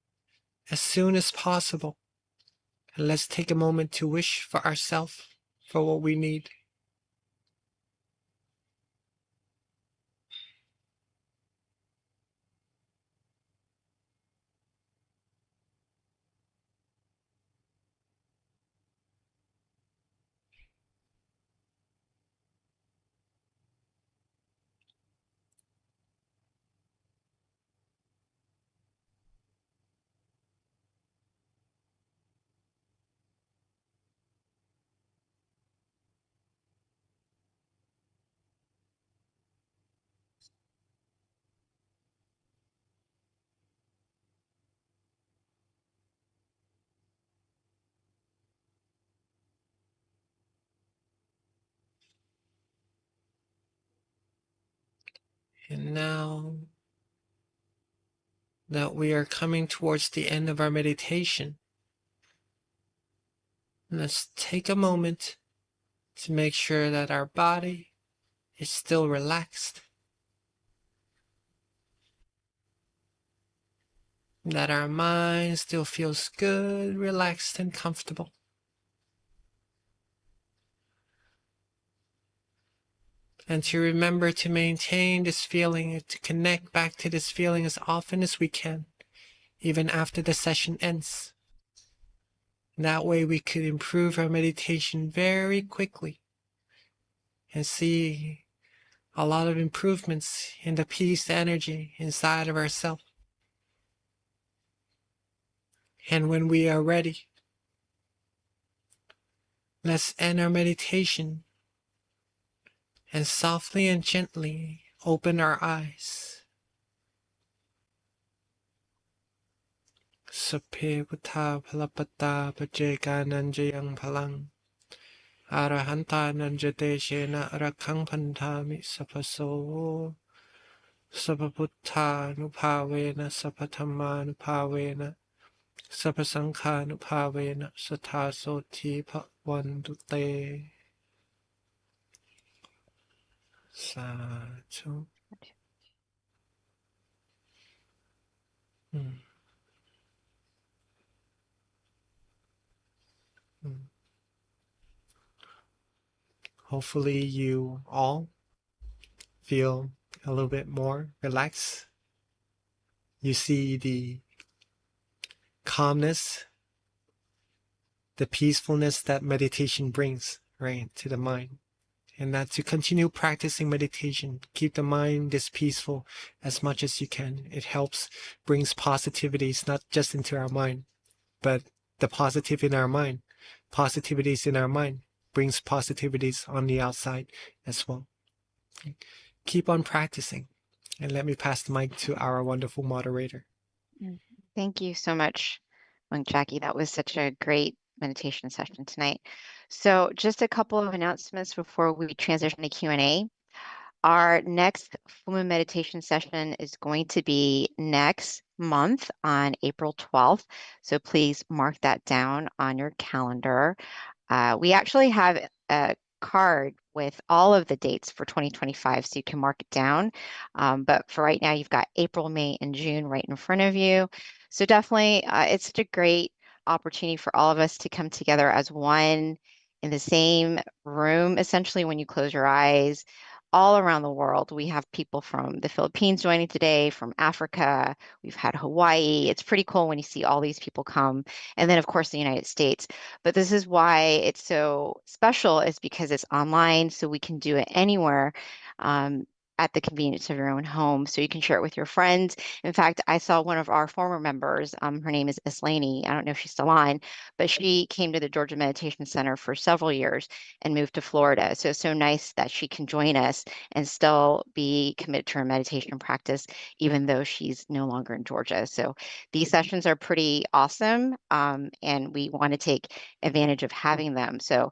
as soon as possible. And let's take a moment to wish for ourselves, for what we need. And now that we are coming towards the end of our meditation, let's take a moment to make sure that our body is still relaxed, that our mind still feels good, relaxed, and comfortable. And to remember to maintain this feeling, to connect back to this feeling as often as we can, even after the session ends. That way we could improve our meditation very quickly and see a lot of improvements in the peace energy inside of ourselves. And when we are ready, let's end our meditation and softly and gently open our eyes. Sapphe Buddha Phalapata Pajegananjayang Phalang Arahanta Nanjate Shena Arakang Pantami Sapaso Sapaputta Nupavena Sapatama Nupavena Sapasankha Nupavena Sataso Tipa Vandute Satu. Mm. Mm. Hopefully you all feel a little bit more relaxed. You see the calmness the peacefulness that meditation brings, right, to the mind. And that to continue practicing meditation, keep the mind this peaceful as much as you can. It helps, brings positivities not just into our mind, but the positive in our mind, positivities in our mind brings positivities on the outside as well. Keep on practicing. And let me pass the mic to our wonderful moderator. Mm. Thank you so much, Monk Jackie. That was such a great meditation session tonight. So just a couple of announcements before we transition to Q&A. Our next full moon meditation session is going to be next month on April 12th. So please mark that down on your calendar. We actually have a card with all of the dates for 2025, so you can mark it down. But for right now, you've got April, May, and June right in front of you. So definitely, it's such a great opportunity for all of us to come together as one in the same room, essentially, when you close your eyes. All around the world, we have people from the Philippines joining today, from Africa. We've had Hawaii. It's pretty cool when you see all these people come. And then, of course, the United States. But this is why it's so special is because it's online, so we can do it anywhere. At the convenience of your own home. So you can share it with your friends. In fact, I saw one of our former members, her name is Islani. I don't know if she's still on, but she came to the Georgia Meditation Center for several years and moved to Florida. So it's so nice that she can join us and still be committed to her meditation practice, even though she's no longer in Georgia. So these sessions are pretty awesome, and we want to take advantage of having them. So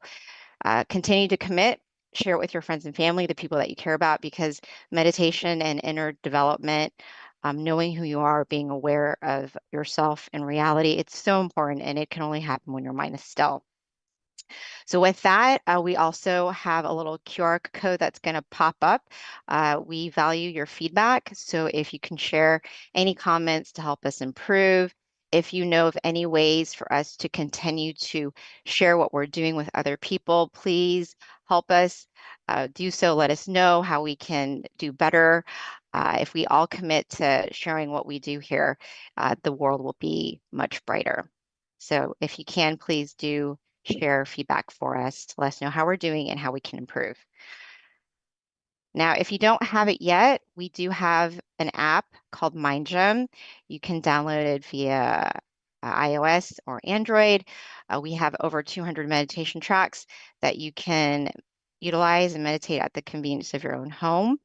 continue to commit, share it with your friends and family, the people that you care about, because meditation and inner development, knowing who you are, being aware of yourself in reality, it's so important, and it can only happen when your mind is still. So with that, we also have a little QR code that's going to pop up. We value your feedback. So if you can share any comments to help us improve, if you know of any ways for us to continue to share what we're doing with other people, please help us do so. Let us know how we can do better. If we all commit to sharing what we do here, the world will be much brighter. So if you can, please do share feedback for us to let us know how we're doing and how we can improve. Now, if you don't have it yet, we do have an app called MindGym. You can download it via iOS or Android. We have over 200 meditation tracks that you can utilize and meditate at the convenience of your own home.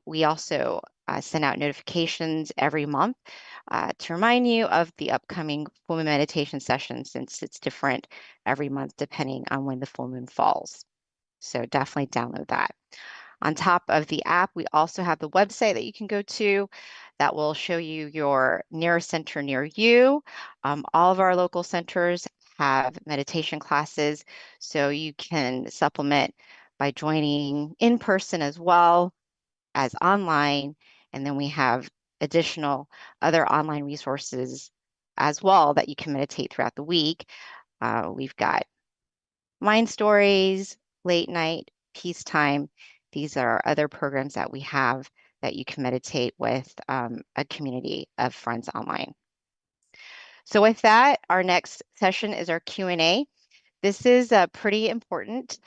We also send out notifications every month to remind you of the upcoming full moon meditation session, since it's different every month depending on when the full moon falls. So definitely download that. On top of the app, we also have the website that you can go to that will show you your nearest center near you. All of our local centers have meditation classes, so you can supplement by joining in person as well as online. And then we have additional other online resources as well that you can meditate throughout the week. We've got mind stories, late night, peacetime. These are other programs that we have that you can meditate with a community of friends online. So with that, our next session is our Q&A. This is pretty important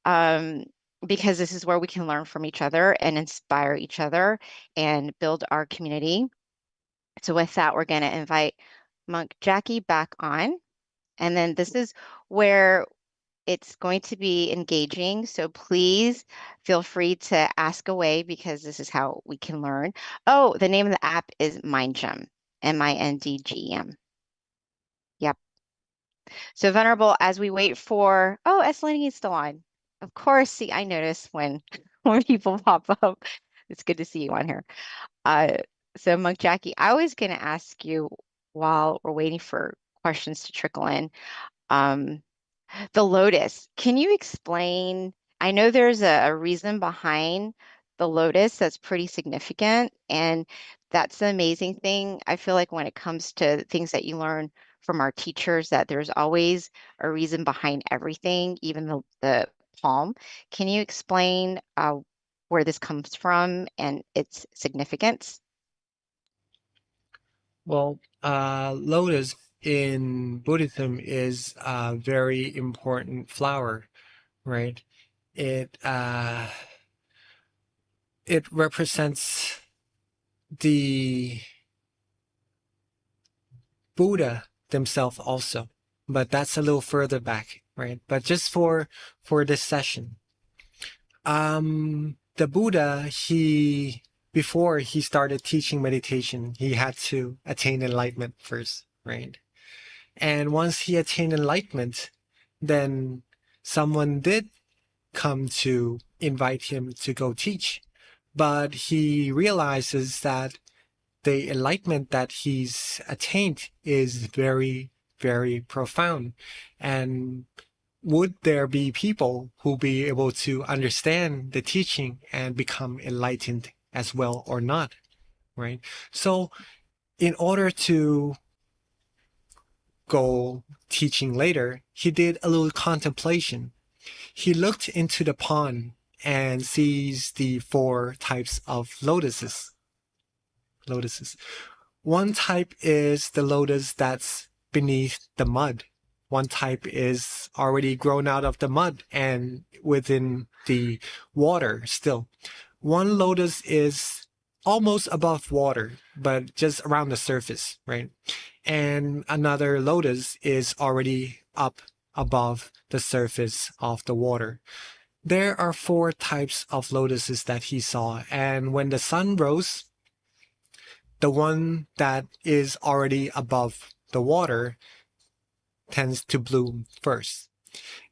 um, because this is where we can learn from each other and inspire each other and build our community. So with that, we're going to invite Monk Jackie back on. And then this is where it's going to be engaging. So please feel free to ask away because this is how we can learn. Oh, the name of the app is MindGem, MindGem. Yep. So Venerable, as we wait for, oh, Eslini is still on. Of course, see, I notice when when people pop up. It's good to see you on here. Uh, so Monk Jackie, I was going to ask you while we're waiting for questions to trickle in. Um, the lotus, can you explain? I know there's a reason behind the lotus that's pretty significant, and that's the amazing thing. I feel like when it comes to things that you learn from our teachers, that there's always a reason behind everything, even the palm. Can you explain where this comes from and its significance? Well, lotus in Buddhism is a very important flower, right? It uh, it represents the Buddha themselves also, but that's a little further back, right? But just for this session, the Buddha, he before he started teaching meditation, he had to attain enlightenment first, right? And once he attained enlightenment, then someone did come to invite him to go teach. But he realizes that the enlightenment that he's attained is very, very profound. And would there be people who be able to understand the teaching and become enlightened as well or not, right? So in order to go teaching later, he did a little contemplation. He looked into the pond and sees the four types of lotuses. One type is the lotus that's beneath the mud. One type is already grown out of the mud and within the water still. One lotus is almost above water, but just around the surface, right? And another lotus is already up above the surface of the water. There are four types of lotuses that he saw, and when the sun rose, the one that is already above the water tends to bloom first.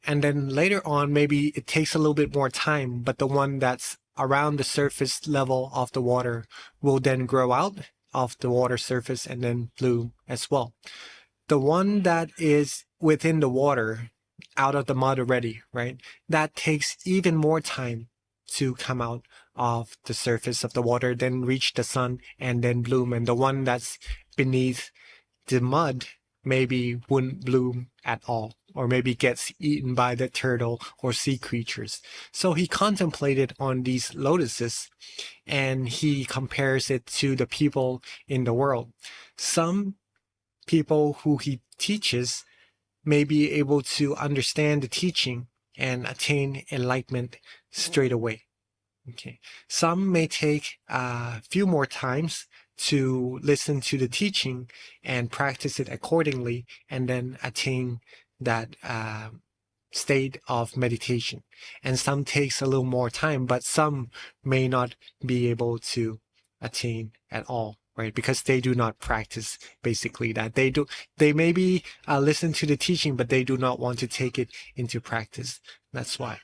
And then later on, maybe it takes a little bit more time, but the one that's around the surface level of the water will then grow out of the water surface and then bloom as well. The one that is within the water, out of the mud already, right? That takes even more time to come out of the surface of the water, then reach the sun and then bloom. And the one that's beneath the mud maybe wouldn't bloom at all, or maybe gets eaten by the turtle or sea creatures. So he contemplated on these lotuses and he compares it to the people in the world. Some people who he teaches may be able to understand the teaching and attain enlightenment straight away. Okay. Some may take a few more times to listen to the teaching and practice it accordingly, and then attain that state of meditation. And some takes a little more time, but some may not be able to attain at all, right? Because they do not practice basically that. They maybe listen to the teaching, but they do not want to take it into practice. That's why.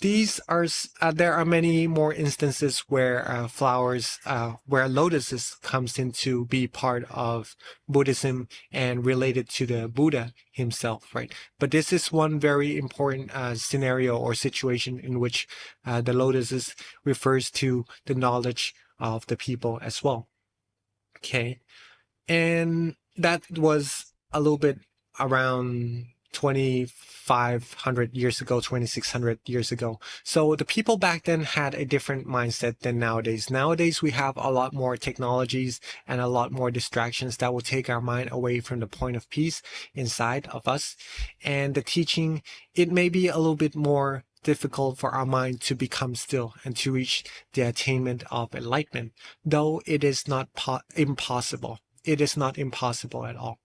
These are there are many more instances where flowers, where lotuses comes into be part of Buddhism and related to the Buddha himself, right? But this is one very important scenario or situation in which the lotuses refers to the knowledge of the people as well. Okay, and that was a little bit around 2,500 years ago, 2,600 years ago. So the people back then had a different mindset than nowadays. Nowadays, we have a lot more technologies and a lot more distractions that will take our mind away from the point of peace inside of us. And the teaching, it may be a little bit more difficult for our mind to become still and to reach the attainment of enlightenment, though it is not impossible. It is not impossible at all.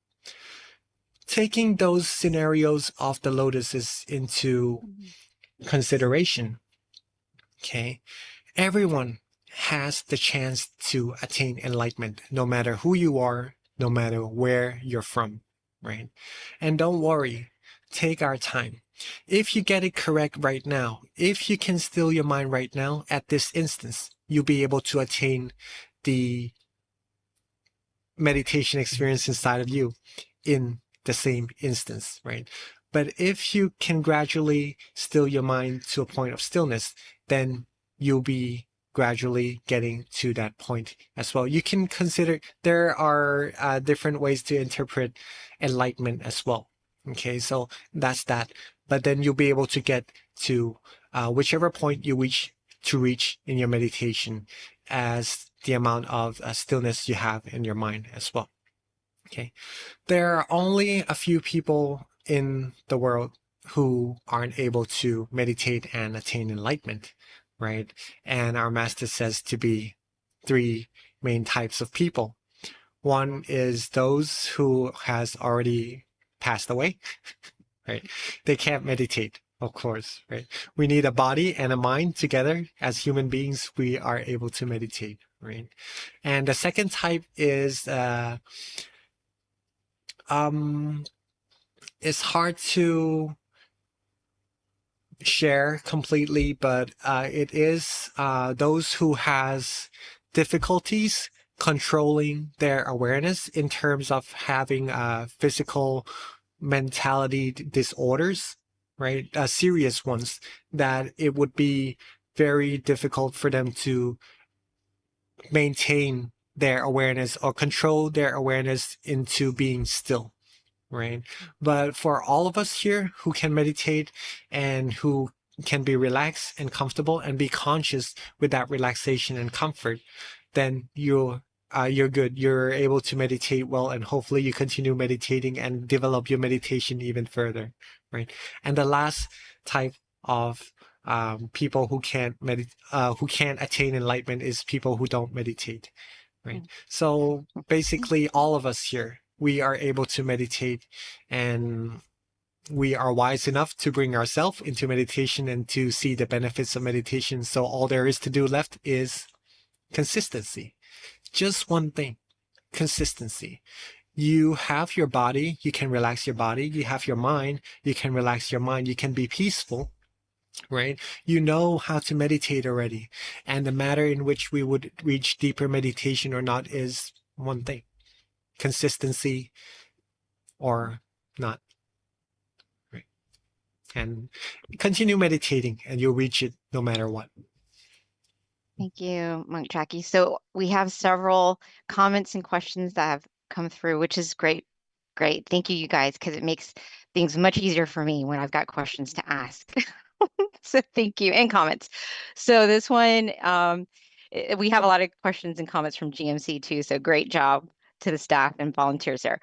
Taking those scenarios of the lotuses into consideration, okay, everyone has the chance to attain enlightenment, no matter who you are, no matter where you're from, right? And don't worry, take our time. If you get it correct right now, if you can still your mind right now at this instance, you'll be able to attain the meditation experience inside of you in the same instance, right? But if you can gradually still your mind to a point of stillness, then you'll be gradually getting to that point as well. You can consider there are different ways to interpret enlightenment as well. Okay, so that's that. But then you'll be able to get to whichever point you wish to reach in your meditation as the amount of stillness you have in your mind as well. Okay. There are only a few people in the world who aren't able to meditate and attain enlightenment, right? And our master says to be three main types of people. One is those who has already passed away, right? They can't meditate, of course, right? We need a body and a mind together. As human beings, we are able to meditate, right? And the second type is um it's hard to share completely, but it is those who has difficulties controlling their awareness in terms of having physical mentality disorders, right? Serious ones that it would be very difficult for them to maintain their awareness or control their awareness into being still, right? But for all of us here who can meditate and who can be relaxed and comfortable and be conscious with that relaxation and comfort, then you're good. You're able to meditate well, and hopefully you continue meditating and develop your meditation even further, right? And the last type of people who can't attain enlightenment is people who don't meditate, right? So basically, all of us here, we are able to meditate, and we are wise enough to bring ourselves into meditation and to see the benefits of meditation. So all there is to do left is consistency. Just one thing, consistency. You have your body, you can relax your body. You have your mind, you can relax your mind. You can be peaceful, right? You know how to meditate already. And the matter in which we would reach deeper meditation or not is one thing, consistency or not, right? And continue meditating and you'll reach it no matter what. Thank you, Monk Jackie. So we have several comments and questions that have come through, which is great. Great. Thank you, you guys, because it makes things much easier for me when I've got questions to ask. So thank you, and comments. So this one, we have a lot of questions and comments from GMC too. So great job to the staff and volunteers there.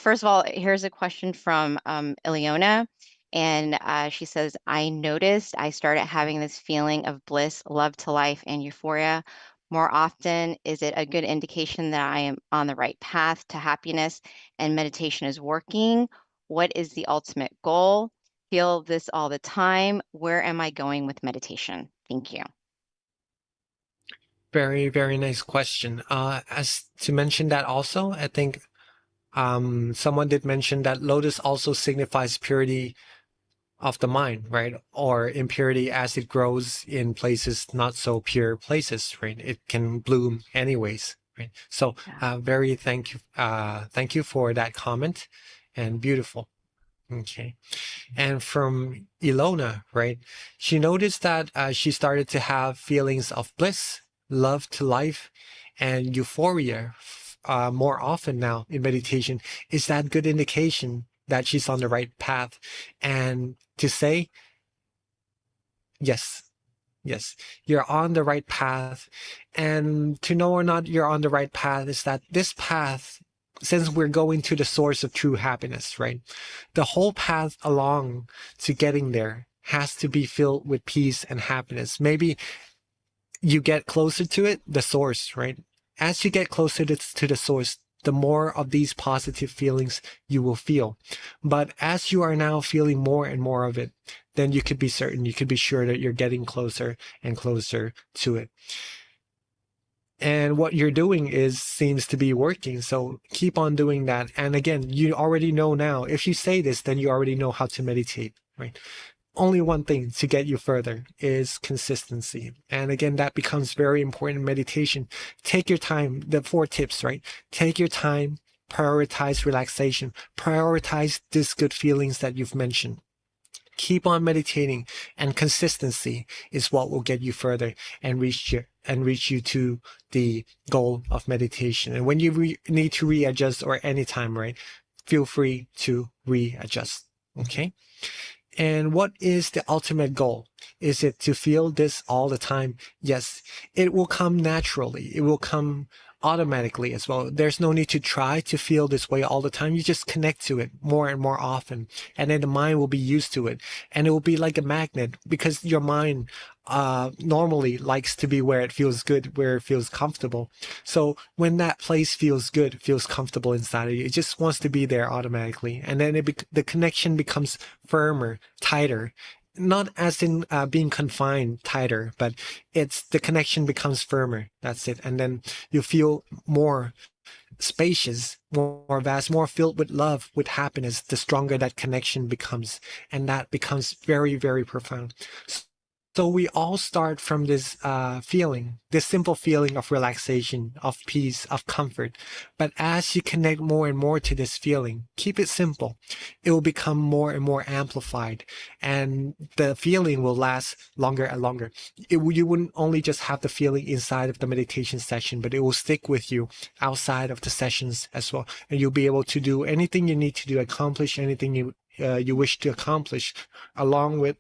First of all, here's a question from Ileona. And she says, I noticed I started having this feeling of bliss, love to life, and euphoria more often. Is it a good indication that I am on the right path to happiness and meditation is working? What is the ultimate goal? Feel this all the time. Where am I going with meditation? Thank you. Very, very nice question. As to mention that also, I think someone did mention that lotus also signifies purity of the mind, right? Or impurity as it grows in places not so pure places, right? It can bloom anyways, right? So very thank you for that comment, and beautiful. Okay. And from Ilona, right? She noticed that she started to have feelings of bliss, love to life, and euphoria more often now in meditation. Is that good indication that she's on the right path? And to say, yes, yes, you're on the right path. And to know or not you're on the right path is that this path, since we're going to the source of true happiness, right? The whole path along to getting there has to be filled with peace and happiness. Maybe you get closer to it, the source, right? As you get closer to the source, the more of these positive feelings you will feel. But as you are now feeling more and more of it, then you could be certain, you could be sure that you're getting closer and closer to it. And what you're doing seems to be working. So keep on doing that. And again, you already know now, if you say this, then you already know how to meditate, right? Only one thing to get you further is consistency. And again, that becomes very important in meditation. Take your time, the 4 tips, right? Take your time, prioritize relaxation, prioritize these good feelings that you've mentioned. Keep on meditating, and consistency is what will get you further and reach you to the goal of meditation. And when you need to readjust, or anytime, right, feel free to readjust. Okay. And what is the ultimate goal? Is it to feel this all the time? Yes, it will come naturally. It will come automatically as well. There's no need to try to feel this way all the time. You just connect to it more and more often, and then the mind will be used to it, and it will be like a magnet because your mind normally likes to be where it feels good, where it feels comfortable. So when that place feels good, feels comfortable inside of you, it just wants to be there automatically, and then the connection becomes firmer, tighter. Not as in being confined tighter, but it's the connection becomes firmer. That's it. And then you feel more spacious, more vast, more filled with love, with happiness, the stronger that connection becomes. And that becomes very, very profound. So we all start from this feeling, this simple feeling of relaxation, of peace, of comfort. But as you connect more and more to this feeling, keep it simple. It will become more and more amplified, and the feeling will last longer and longer. You wouldn't only just have the feeling inside of the meditation session, but it will stick with you outside of the sessions as well. And you'll be able to do anything you need to do, accomplish anything you wish to accomplish, along with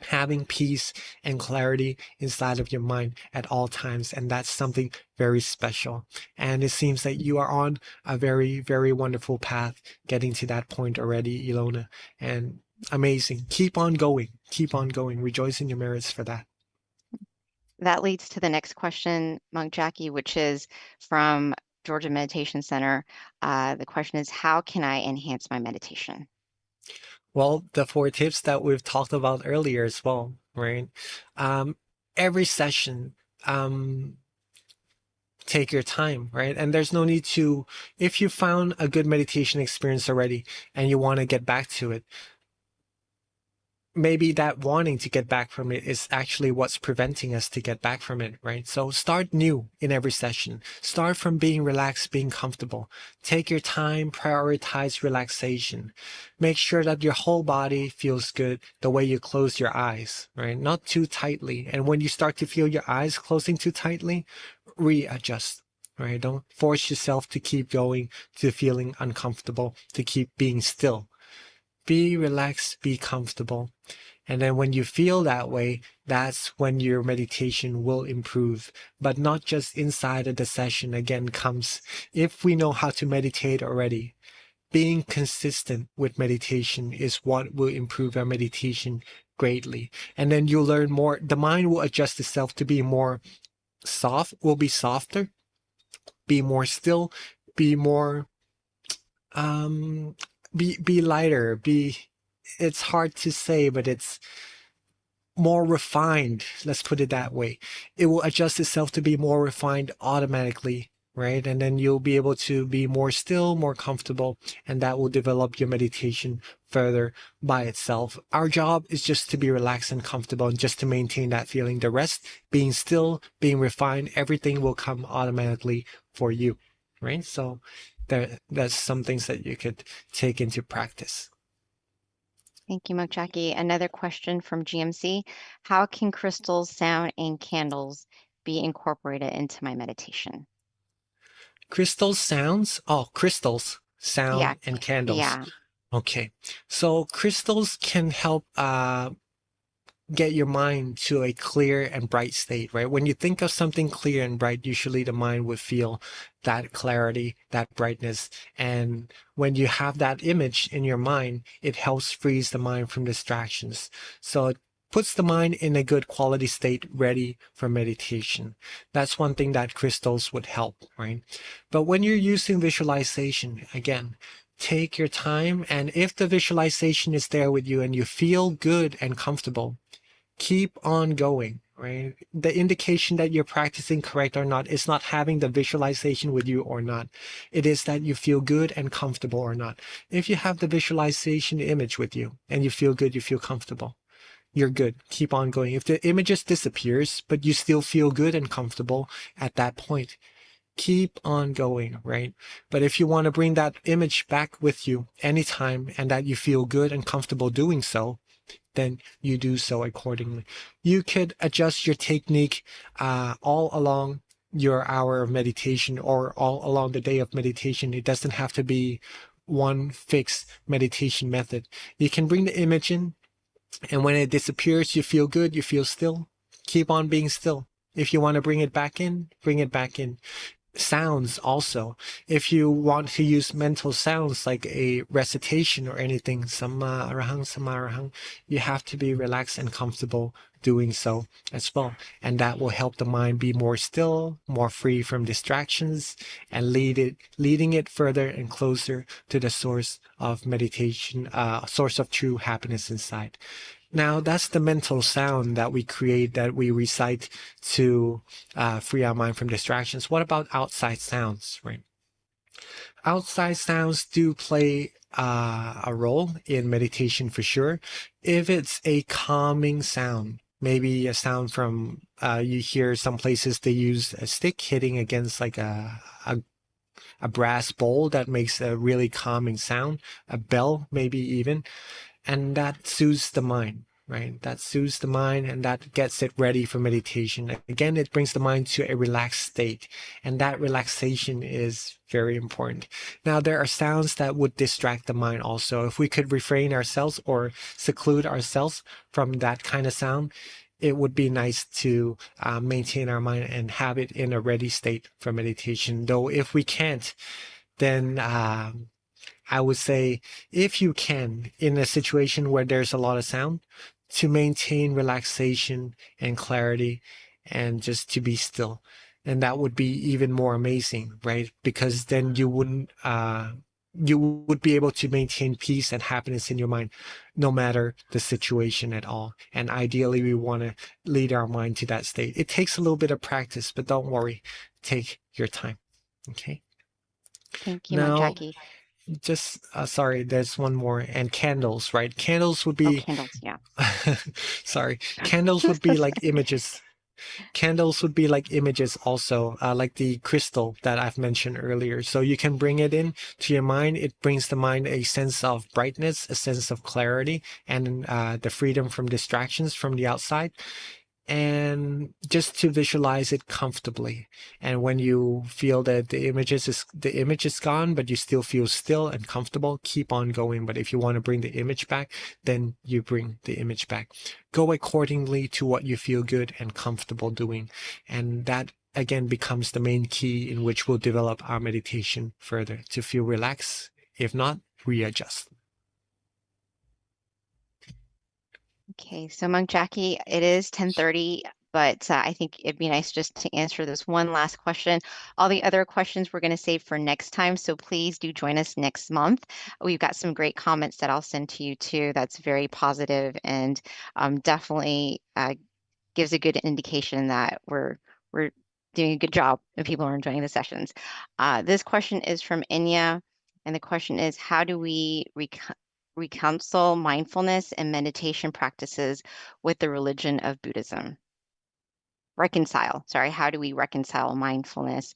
having peace and clarity inside of your mind at all times. And that's something very special. And it seems that you are on a very, very wonderful path getting to that point already, Ilona. And amazing. Keep on going. Keep on going. Rejoice in your merits for that. That leads to the next question, Monk Jackie, which is from Georgia Meditation Center. The question is, how can I enhance my meditation? Well, the 4 tips that we've talked about earlier as well, right? Every session, take your time, right? And there's no need to, if you found a good meditation experience already and you want to get back to it, maybe that wanting to get back from it is actually what's preventing us to get back from it, right? So start new in every session. Start from being relaxed, being comfortable. Take your time, prioritize relaxation. Make sure that your whole body feels good the way you close your eyes, right? Not too tightly. And when you start to feel your eyes closing too tightly, readjust, right? Don't force yourself to keep going, to feeling uncomfortable, to keep being still. Be relaxed, be comfortable. And then when you feel that way, that's when your meditation will improve. But not just inside of the session. Again, comes if we know how to meditate already. Being consistent with meditation is what will improve our meditation greatly. And then you'll learn more. The mind will adjust itself to be more soft, will be softer, be more still, be more be lighter, it's hard to say, but it's more refined. Let's put it that way. It will adjust itself to be more refined automatically, right? And then you'll be able to be more still, more comfortable, and that will develop your meditation further by itself. Our job is just to be relaxed and comfortable and just to maintain that feeling. The rest, being still, being refined, everything will come automatically for you, right? So that's some things that you could take into practice. Thank you, Monk Jackie. Another question from GMC. How can crystals, sound, and candles be incorporated into my meditation? Crystals, sounds? Oh, crystals, Yeah, sound, and candles. yeah. Okay. So crystals can help get your mind to a clear and bright state, right? When you think of something clear and bright, usually the mind would feel that clarity, that brightness. And when you have that image in your mind, it helps freeze the mind from distractions. So it puts the mind in a good quality state, ready for meditation. That's one thing that crystals would help, right? But when you're using visualization, again, take your time. And if the visualization is there with you and you feel good and comfortable, keep on going, right? The indication that you're practicing correct or not is not having the visualization with you or not. It is that you feel good and comfortable or not. If you have the visualization image with you and you feel good, you feel comfortable, you're good. Keep on going. If the image just disappears, but you still feel good and comfortable at that point, keep on going, right? But if you want to bring that image back with you anytime and that you feel good and comfortable doing so, then you do so accordingly. You could adjust your technique all along your hour of meditation or all along the day of meditation. It doesn't have to be one fixed meditation method. You can bring the image in, and when it disappears, you feel good, you feel still. Keep on being still. If you want to bring it back in, bring it back in. sounds also. If you want to use mental sounds like a recitation or anything, sama arahang, you have to be relaxed and comfortable doing so as well. And that will help the mind be more still, more free from distractions, and leading it further and closer to the source of meditation, source of true happiness inside. Now, that's the mental sound that we create, that we recite to free our mind from distractions. What about outside sounds, right? Outside sounds do play a role in meditation for sure. If it's a calming sound, maybe a sound from, you hear some places they use a stick hitting against like a brass bowl that makes a really calming sound, a bell maybe even, and that soothes the mind, right? That soothes the mind and that gets it ready for meditation. Again, it brings the mind to a relaxed state, and that relaxation is very important. Now, there are sounds that would distract the mind also. If we could refrain ourselves or seclude ourselves from that kind of sound, it would be nice to maintain our mind and have it in a ready state for meditation. Though if we can't, then I would say, if you can, in a situation where there's a lot of sound, to maintain relaxation and clarity and just to be still. And that would be even more amazing, right? Because then you would be able to maintain peace and happiness in your mind, no matter the situation at all. And ideally, we want to lead our mind to that state. It takes a little bit of practice, but don't worry, take your time. Okay. Thank you, Monk Now, Jackie. just sorry, there's one more. And candles, right? Candles would Oh, be candles. Yeah. sorry, candles would be like images. Candles would be like images also, like the crystal that I've mentioned earlier. So you can bring it in to your mind. It brings the mind a sense of brightness, a sense of clarity, and the freedom from distractions from the outside, and just to visualize it comfortably. And when you feel that the image is gone, but you still feel still and comfortable, keep on going. But if you want to bring the image back, then you bring the image back. Go accordingly to what you feel good and comfortable doing. And that again becomes the main key in which we'll develop our meditation further, to feel relaxed. If not, readjust. Okay, so Monk Jackie, it is 10:30, but I think it'd be nice just to answer this one last question. All the other questions we're going to save for next time, so please do join us next month. We've got some great comments that I'll send to you too. That's very positive and definitely gives a good indication that we're doing a good job and people are enjoying the sessions. This question is from Inya, and the question is, how do we reconcile mindfulness and meditation practices with the religion of Buddhism? How do we reconcile mindfulness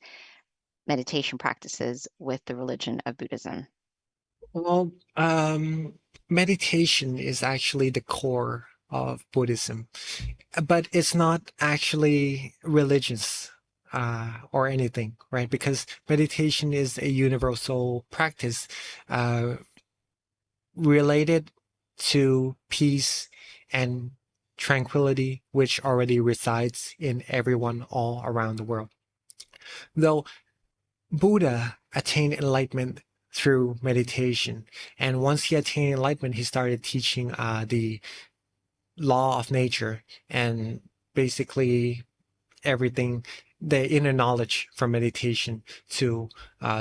meditation practices with the religion of Buddhism? Well, meditation is actually the core of Buddhism, but it's not actually religious or anything, right? Because meditation is a universal practice related to peace and tranquility, which already resides in everyone all around the world. Though Buddha attained enlightenment through meditation, and once he attained enlightenment, he started teaching the law of nature and basically everything, the inner knowledge from meditation to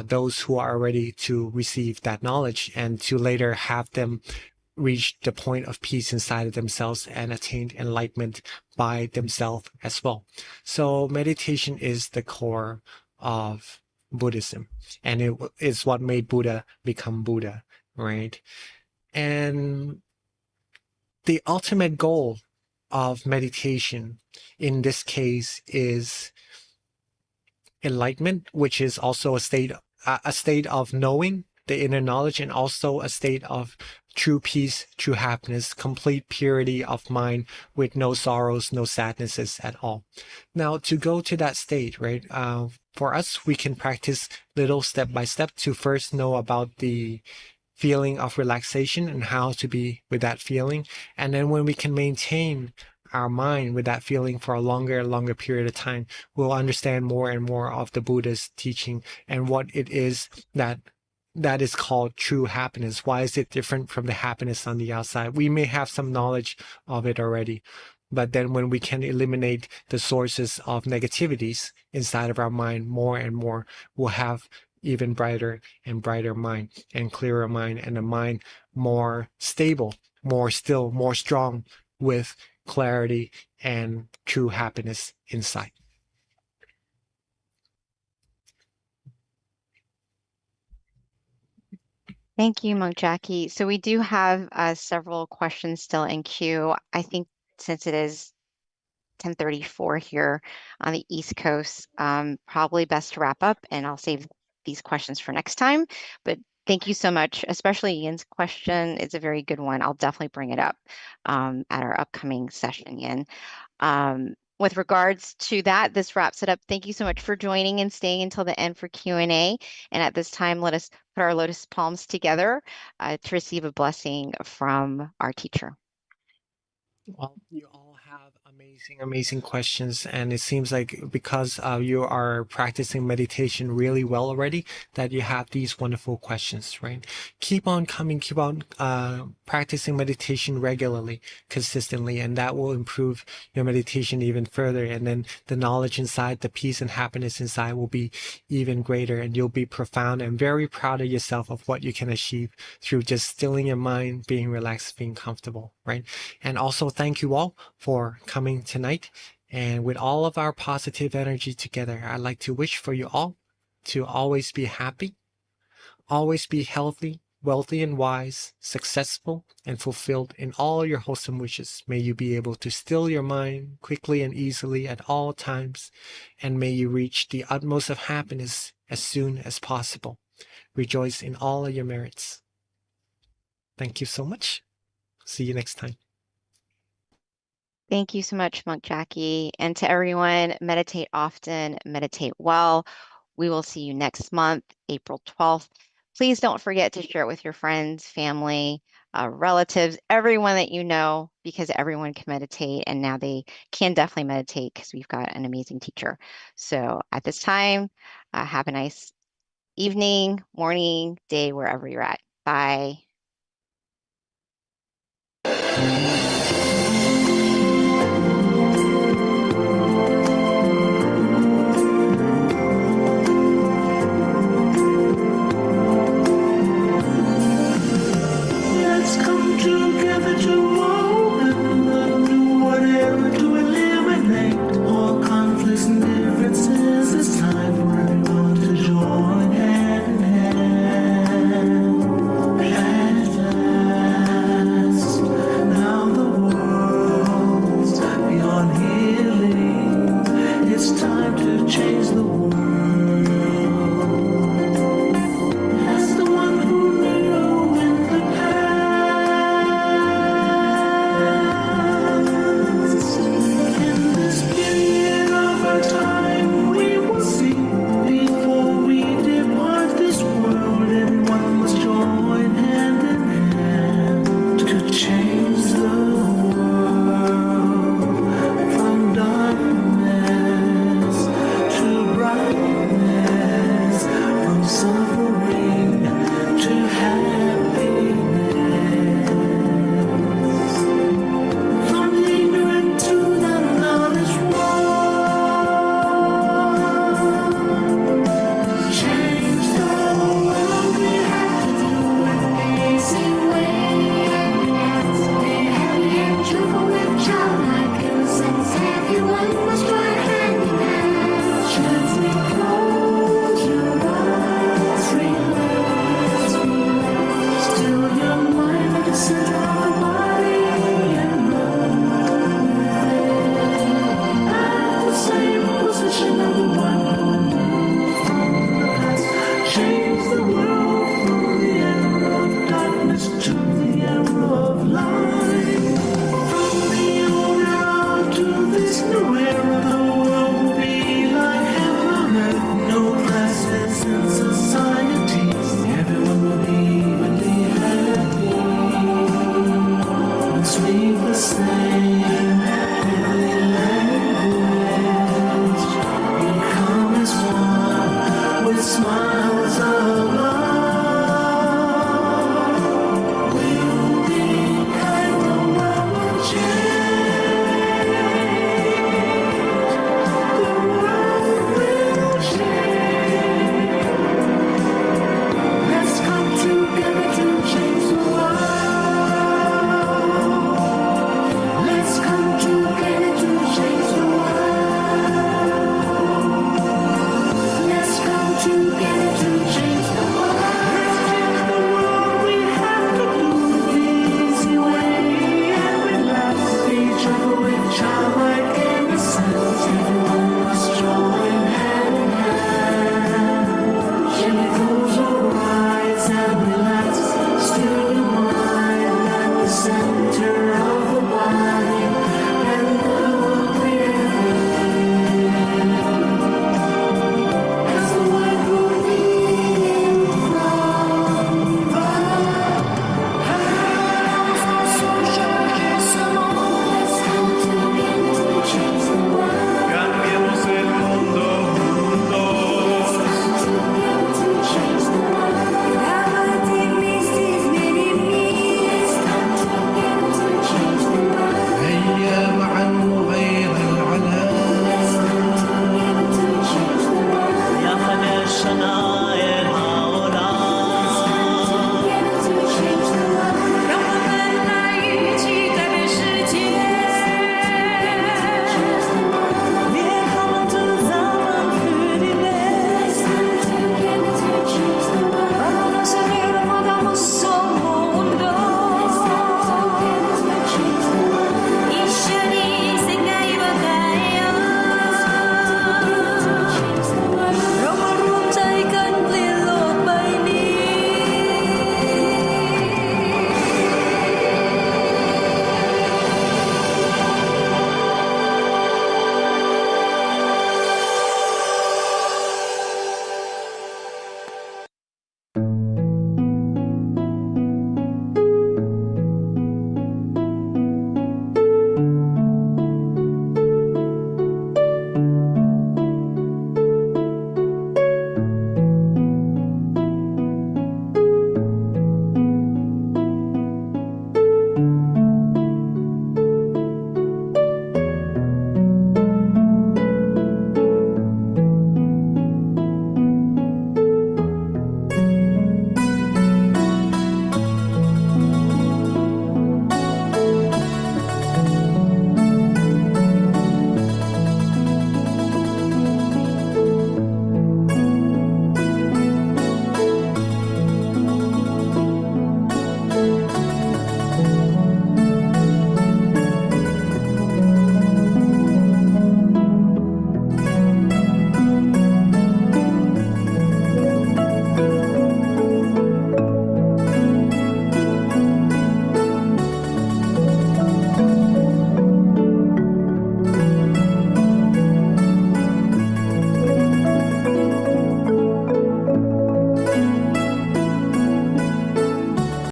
those who are ready to receive that knowledge and to later have them reach the point of peace inside of themselves and attain enlightenment by themselves as well. So meditation is the core of Buddhism, and it is what made Buddha become Buddha, right? And the ultimate goal of meditation in this case is enlightenment, which is also a state of knowing the inner knowledge, and also a state of true peace, true happiness, complete purity of mind with no sorrows, no sadnesses at all. Now, to go to that state, right? For us, we can practice little step by step to first know about the feeling of relaxation and how to be with that feeling. And then when we can maintain our mind with that feeling for a longer and longer period of time, we'll understand more and more of the Buddha's teaching and what it is that is called true happiness. Why is it different from the happiness on the outside? We may have some knowledge of it already, but then when we can eliminate the sources of negativities inside of our mind more and more, we'll have even brighter and brighter mind and clearer mind and a mind more stable, more still, more strong with clarity and true happiness inside. Thank you, Monk Jackie. So we do have several questions still in queue. I think since it is 10:34 here on the East Coast, probably best to wrap up, and I'll save these questions for next time. But thank you so much, especially Ian's question. It's a very good one. I'll definitely bring it up at our upcoming session, Ian. With regards to that, this wraps it up. Thank you so much for joining and staying until the end for Q&A. And at this time, let us put our lotus palms together to receive a blessing from our teacher. Well, you all have amazing, amazing questions, and it seems like because you are practicing meditation really well already, that you have these wonderful questions, right? Keep on coming, keep on practicing meditation regularly, consistently, and that will improve your meditation even further. And then the knowledge inside, the peace and happiness inside will be even greater, and you'll be profound and very proud of yourself of what you can achieve through just stilling your mind, being relaxed, being comfortable, right? And also thank you all for coming tonight. And with all of our positive energy together, I'd like to wish for you all to always be happy, always be healthy, wealthy and wise, successful and fulfilled in all your wholesome wishes. May you be able to still your mind quickly and easily at all times, and may you reach the utmost of happiness as soon as possible. Rejoice in all of your merits. Thank you so much. See you next time. Thank you so much, Monk Jackie. And to everyone, meditate often, meditate well. We will see you next month, April 12th. Please don't forget to share it with your friends, family, relatives, everyone that you know, because everyone can meditate. And now they can definitely meditate because we've got an amazing teacher. So at this time, have a nice evening, morning, day, wherever you're at. Bye.